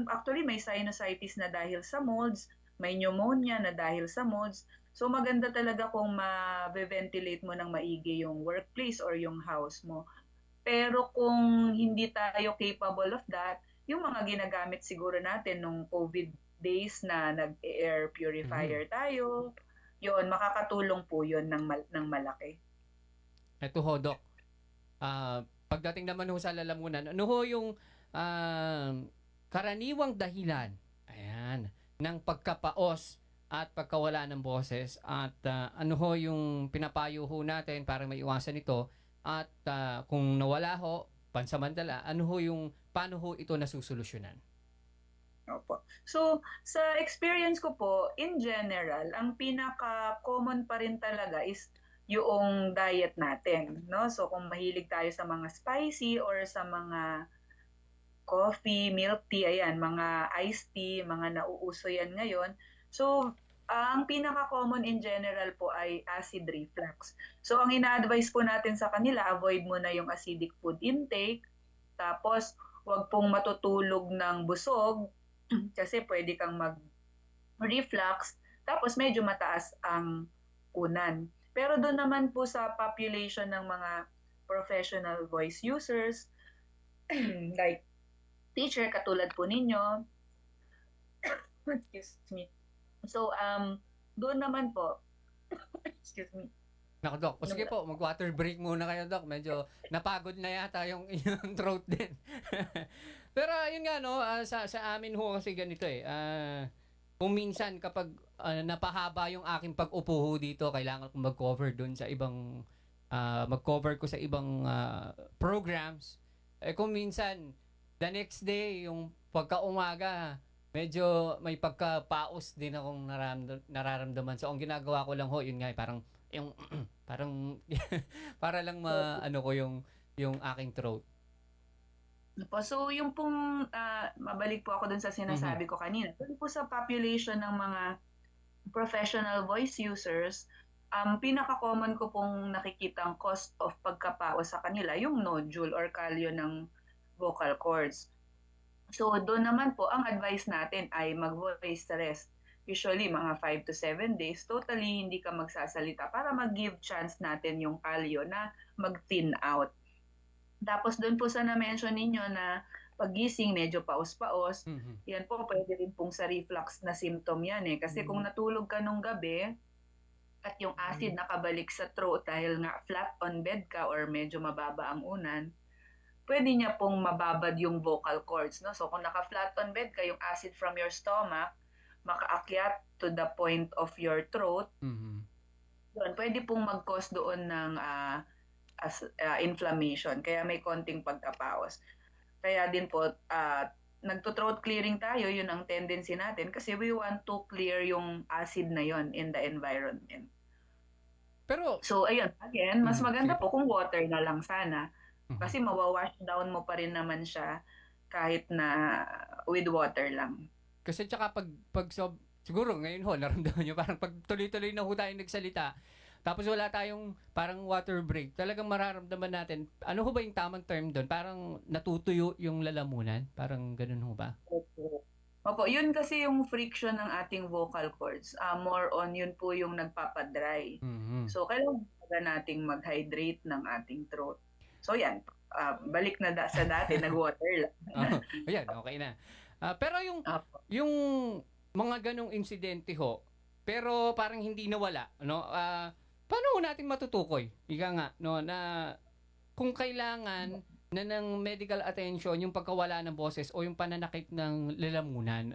actually may sinusitis na dahil sa molds, may pneumonia na dahil sa molds. So maganda talaga kung ma-ventilate mo ng maigi yung workplace or yung house mo. Pero kung hindi tayo capable of that, yung mga ginagamit siguro natin nung COVID days na nag-air purifier tayo, yun, makakatulong po yun ng malaki. Ito ho, Doc. Pagdating naman ho sa lalamunan, ano ho yung karaniwang dahilan ng pagkapaos at pagkawala ng boses at ano ho yung pinapayo ho natin para maiwasan ito at kung nawala ho, pansamantala, paano ho ito nasusolusyonan? Opo. So, sa experience ko po, in general, ang pinaka-common pa rin talaga is yung diet natin, no? So, kung mahilig tayo sa mga spicy or sa mga coffee, milk tea, ayan, mga iced tea, mga nauuso yan ngayon. So, ang pinaka-common in general po ay acid reflux. So, ang ina-advise po natin sa kanila, avoid mo na yung acidic food intake. Tapos, Huwag pong matutulog ng busog kasi pwede kang mag-reflux. Tapos medyo mataas ang kunan. Pero doon naman po sa population ng mga professional voice users, like teacher katulad po ninyo, excuse me. So, doon naman po, excuse me. Naku, Doc. O sige po, mag-water break muna kayo, Doc. Medyo napagod na yata yung inyong throat din. Pero yun nga, no, sa amin ho kasi ganito eh. Kung minsan kapag napahaba yung aking pag-upo ho dito, kailangan kong mag-cover doon sa ibang, mag-cover ko sa ibang programs. Eh kung minsan, the next day, yung pagka-umaga, medyo may pagka-paos din akong nararamdaman. So, ang ginagawa ko lang ho, yun nga, parang, yung, parang, para lang ano ko yung aking throat. So, yung pong, mabalik po ako dun sa sinasabi ko kanina, dun po sa population ng mga professional voice users, pinaka-common ko pong nakikitang cause of pagkapaos sa kanila, yung nodule or kalyo ng vocal cords. So, doon naman po, ang advice natin ay mag-voice rest. Usually, mga 5 to 7 days, totally hindi ka magsasalita para mag-give chance natin yung kalyo na mag-thin out. Tapos doon po sa na-mention ninyo na paggising, medyo paos-paos, yan po, pwede rin pong sa reflux na symptom yan eh. Kasi kung natulog ka nung gabi at yung acid nakabalik sa throat dahil nga flat on bed ka or medyo mababa ang unan, pwede niya pong mababad yung vocal cords. No? So kung naka-flat on bed ka, yung acid from your stomach, makaakyat to the point of your throat, yun, pwede pong mag-cause doon ng inflammation. Kaya may konting pagkapaos. Kaya din po, nagto-throat clearing tayo, yun ang tendency natin kasi we want to clear yung acid na yon in the environment. Pero, so, ayun, again, mas maganda po kung water na lang sana. Kasi mawawash down mo pa rin naman siya kahit na with water lang. Kasi tsaka siguro ngayon ho, naramdaman nyo, parang pag tuloy-tuloy na ho tayo nagsalita, tapos wala tayong parang water break, talagang mararamdaman natin, ano ho ba yung tamang term doon? Parang natutuyo yung lalamunan? Parang ganun ho ba? Opo, yun kasi yung friction ng ating vocal cords. More on yun po yung nagpapadry. So, kailangan nating mag-hydrate ng ating throat. So, yan. Balik na sa dati, nag-water lang. Ayan, okay na. Pero yung mga ganong insidente ho, pero parang hindi nawala, no? Paano natin matutukoy? Ika nga, no, na kung kailangan na ng medical attention yung pagkawala ng boses o yung pananakit ng lalamunan,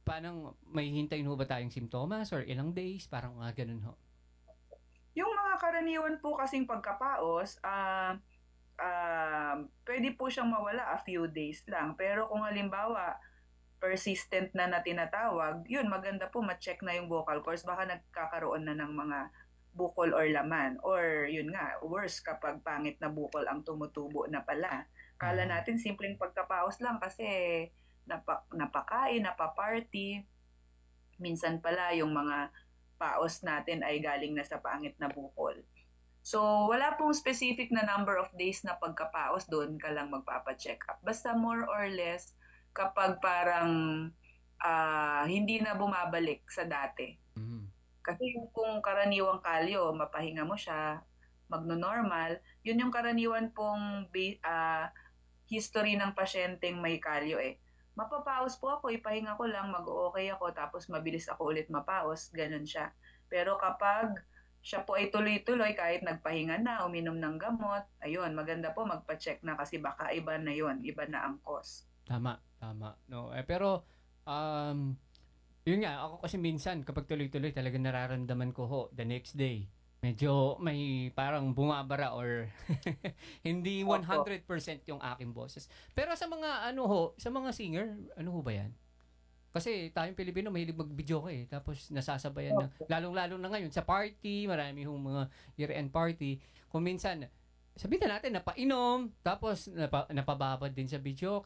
parang may hintayin ho ba tayong simptomas or ilang days? Parang ganun ho. Yung mga karaniwan po kasing pagkapaos, pwede po siyang mawala a few days lang. Pero kung halimbawa, persistent na tinatawag, yun, maganda po ma-check na yung vocal cords. Baka nagkakaroon na ng mga bukol or laman. Or yun nga, worse kapag pangit na bukol ang tumutubo na pala. Kala natin simpleng pagkapaos lang kasi napakain, napaparty. Minsan pala yung mga paos natin ay galing na sa pangit na bukol. So, wala pong specific na number of days na pagkapaos, doon ka lang magpapacheck up. Basta more or less, kapag parang hindi na bumabalik sa dati. Kasi kung karaniwang kalyo, mapahinga mo siya, magno-normal, yun yung karaniwan pong history ng pasyenteng may kalyo eh. Mapapaos po ako, ipahinga ko lang, mag-okay ako, tapos mabilis ako ulit mapaos, ganun siya. Pero kapag siya po ay tuloy-tuloy, kahit nagpahinga na, uminom ng gamot, ayun, maganda po magpa-check na kasi baka iba na yun, iba na ang cause. Tama. No, pero, yun nga, ako kasi minsan, kapag tuloy-tuloy, talaga nararamdaman ko ho, the next day, medyo may parang bumabara or hindi 100% yung aking boses. Pero sa mga, sa mga singer, ano ho ba yan? Kasi tayong Pilipino, mahilig mag-video eh. Tapos nasasabayan ng, lalong-lalo na ngayon, sa party, marami hong mga year-end party. Kung minsan, sabihin na natin, napainom, tapos napababad din sa video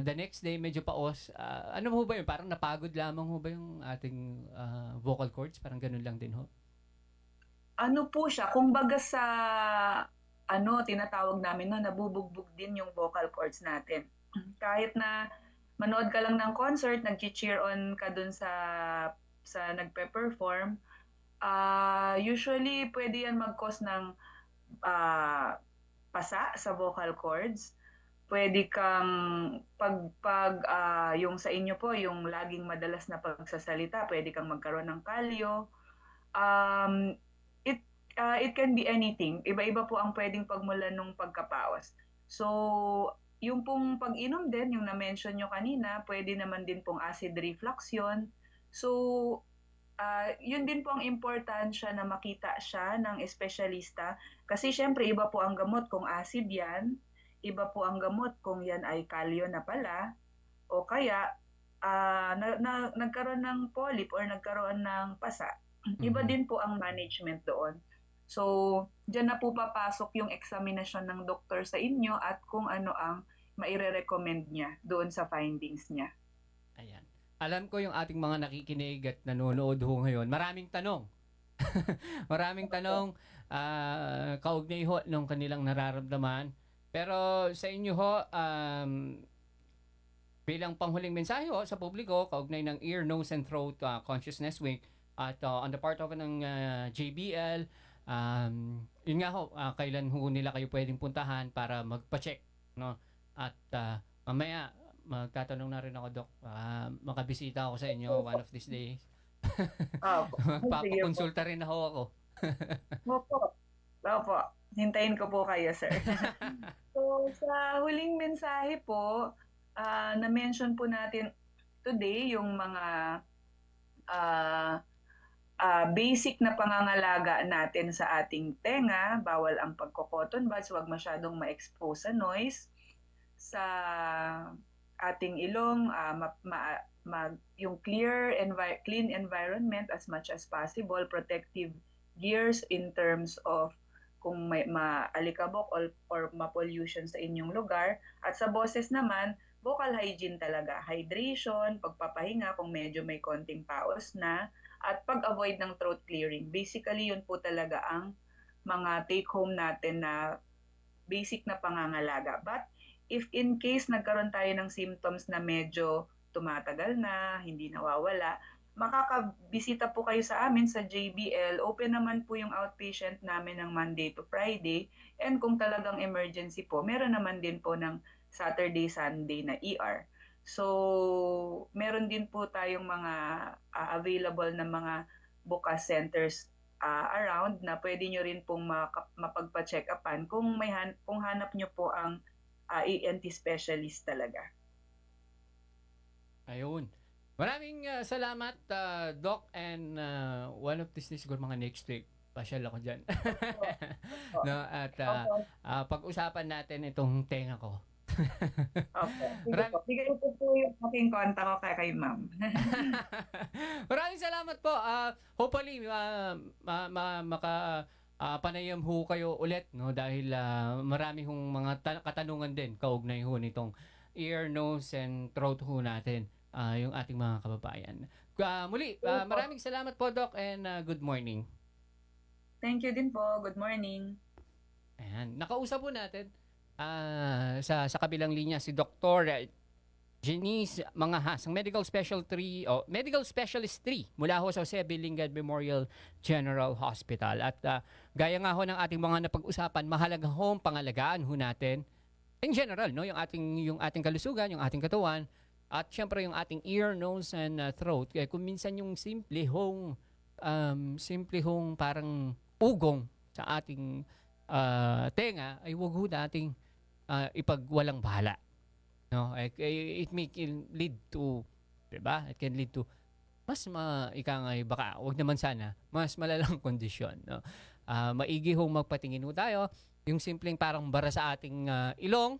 the next day, medyo paos. Ano ho ba yun? Parang napagod lamang ho ba yung ating vocal cords? Parang ganun lang din ho. Ano po siya? Kung baga tinatawag namin nabubugbog din yung vocal cords natin. Kahit na manood ka lang ng concert, nag-cheer on ka dun sa nagpe-perform, usually pwede yan mag-cause ng pasa sa vocal cords. Pwede kang yung sa inyo po, yung laging madalas na pagsasalita, pwede kang magkaroon ng kalyo. It can be anything. Iba-iba po ang pwedeng pagmulan ng pagkapawas. So, yung pong pag-inom din, yung na-mention nyo kanina, pwede naman din pong acid reflux yun. So, yun din po ang importansya na makita siya ng espesyalista. Kasi syempre, iba po ang gamot kung acid yan, iba po ang gamot kung yan ay kalyo na pala, o kaya nagkaroon ng polyp or nagkaroon ng pasa. Iba din po ang management doon. So, dyan na po papasok yung examination ng doktor sa inyo at kung ano ang maire-recommend niya doon sa findings niya. Ayan. Alam ko yung ating mga nakikinig at nanonood ho ngayon. Maraming tanong. Maraming tanong kaugnay ho ng kanilang nararamdaman. Pero sa inyo ho, bilang panghuling mensahe ho sa publiko, kaugnay ng Ear, Nose, and Throat Consciousness Week at on the part of ng JBL, yun nga ho, kailan ho nila kayo pwedeng puntahan para magpa-check, no? At mamaya magtatanong na rin ako, Doc, makabisita ako sa inyo one of these days. Magpapakonsulta rin ako. Opo. Hintayin ko po kayo, sir. So, sa huling mensahe po, na-mention po natin today yung mga basic na pangangalaga natin sa ating tenga. Bawal ang pagko-cotton buds, huwag masyadong ma-expose sa noise. Sa ating ilong, yung clean environment as much as possible, protective gears in terms of kung may maalikabok or ma-pollution sa inyong lugar. At sa boses naman, vocal hygiene talaga. Hydration, pagpapahinga kung medyo may konting paos na, at pag-avoid ng throat clearing. Basically, yun po talaga ang mga take-home natin na basic na pangangalaga. But if in case nagkaroon tayo ng symptoms na medyo tumatagal na, hindi nawawala, makakabisita po kayo sa amin sa JBL. Open naman po yung outpatient namin ng Monday to Friday. And kung talagang emergency po, meron naman din po ng Saturday, Sunday na ER. So, meron din po tayong mga available na mga bukas centers around na pwede nyo rin pong mapagpa-check upan kung hanap nyo po ang ENT specialist talaga. Ayun. Maraming salamat, Doc, and one of these days, siguro mga next week, pasyal ako dyan. No, at pag-usapan natin itong tenga ko. Okay. Bigay ko po yung aking kontak ko kay ma'am. Maraming salamat po. Hopefully, panayam ho kayo ulit, no? Dahil marami hong mga katanungan din kaugnay ho nitong ear, nose, and throat ho natin. Yung ating mga kababayan. Muli, maraming salamat po, Doc, and good morning. Thank you din po. Good morning. Ayan. Nakausap po natin sa kabilang linya si Dr. Janice Mangahas, ang Medical Specialist 3 mula ho sa Jose B. Lingad Memorial General Hospital. At gaya nga ho ng ating mga napag-usapan, mahalaga ho pangalagaan ho natin in general, no, yung ating kalusugan, yung ating katawan. At syempre yung ating ear, nose, and throat. Kaya kung minsan yung simple hong parang ugong sa ating tenga, ay huwag ho nating ipagwalang bahala. No? It may lead to, diba? It can lead to baka, wag naman sana, mas malalang kondisyon. No? Maigi hong magpatingin ho tayo. Yung simpleng parang bara sa ating ilong,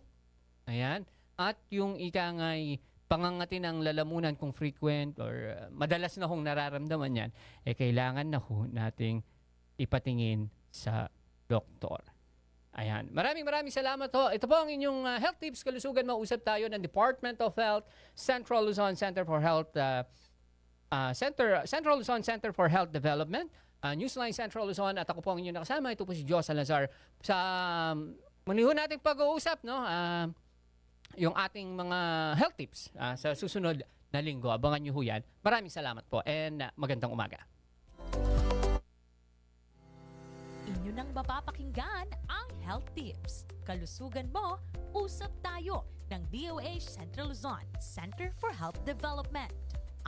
ayan, at yung pangangati ng lalamunan kung frequent or madalas na hong nararamdaman yan, kailangan na ho nating ipatingin sa doktor. Ayan. Maraming salamat ho. Ito po ang inyong health tips, kalusugan. Mausap tayo ng Department of Health, Central Luzon Center for Health, Central Luzon Center for Health Development, Newsline Central Luzon at ako po ang inyong nakasama. Ito po si Joe Salazar. Sa muli ho nating pag-uusap, no? Yung ating mga health tips sa susunod na linggo. Abangan nyo ho yan. Maraming salamat po and magandang umaga. Inyo nang mapapakinggan ang Health Tips. Kalusugan mo, usap tayo ng DOH Central Luzon, Center for Health Development.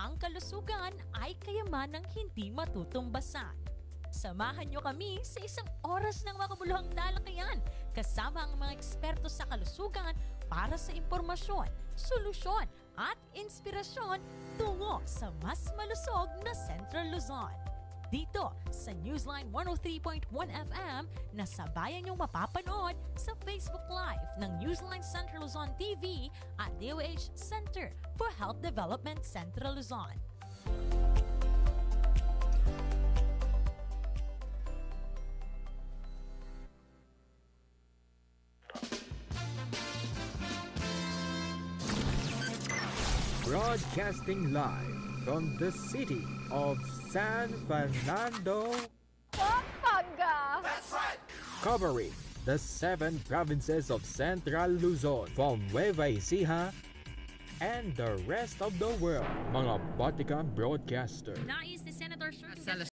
Ang kalusugan ay kayamanang hindi matutumbasan. Samahan nyo kami sa isang oras ng makabuluhang talakayan kasama ang mga eksperto sa kalusugan para sa impormasyon, solusyon at inspirasyon tungo sa mas malusog na Central Luzon. Dito sa Newsline 103.1 FM na sabayan niyong mapapanood sa Facebook Live ng Newsline Central Luzon TV at DOH Center for Health Development Central Luzon. Broadcasting live from the city of San Fernando, Pampanga. That's right. covering the 7 provinces of Central Luzon from Nueva Ecija and the rest of the world. Mga Vatican broadcaster. Nais ni Senator Shirley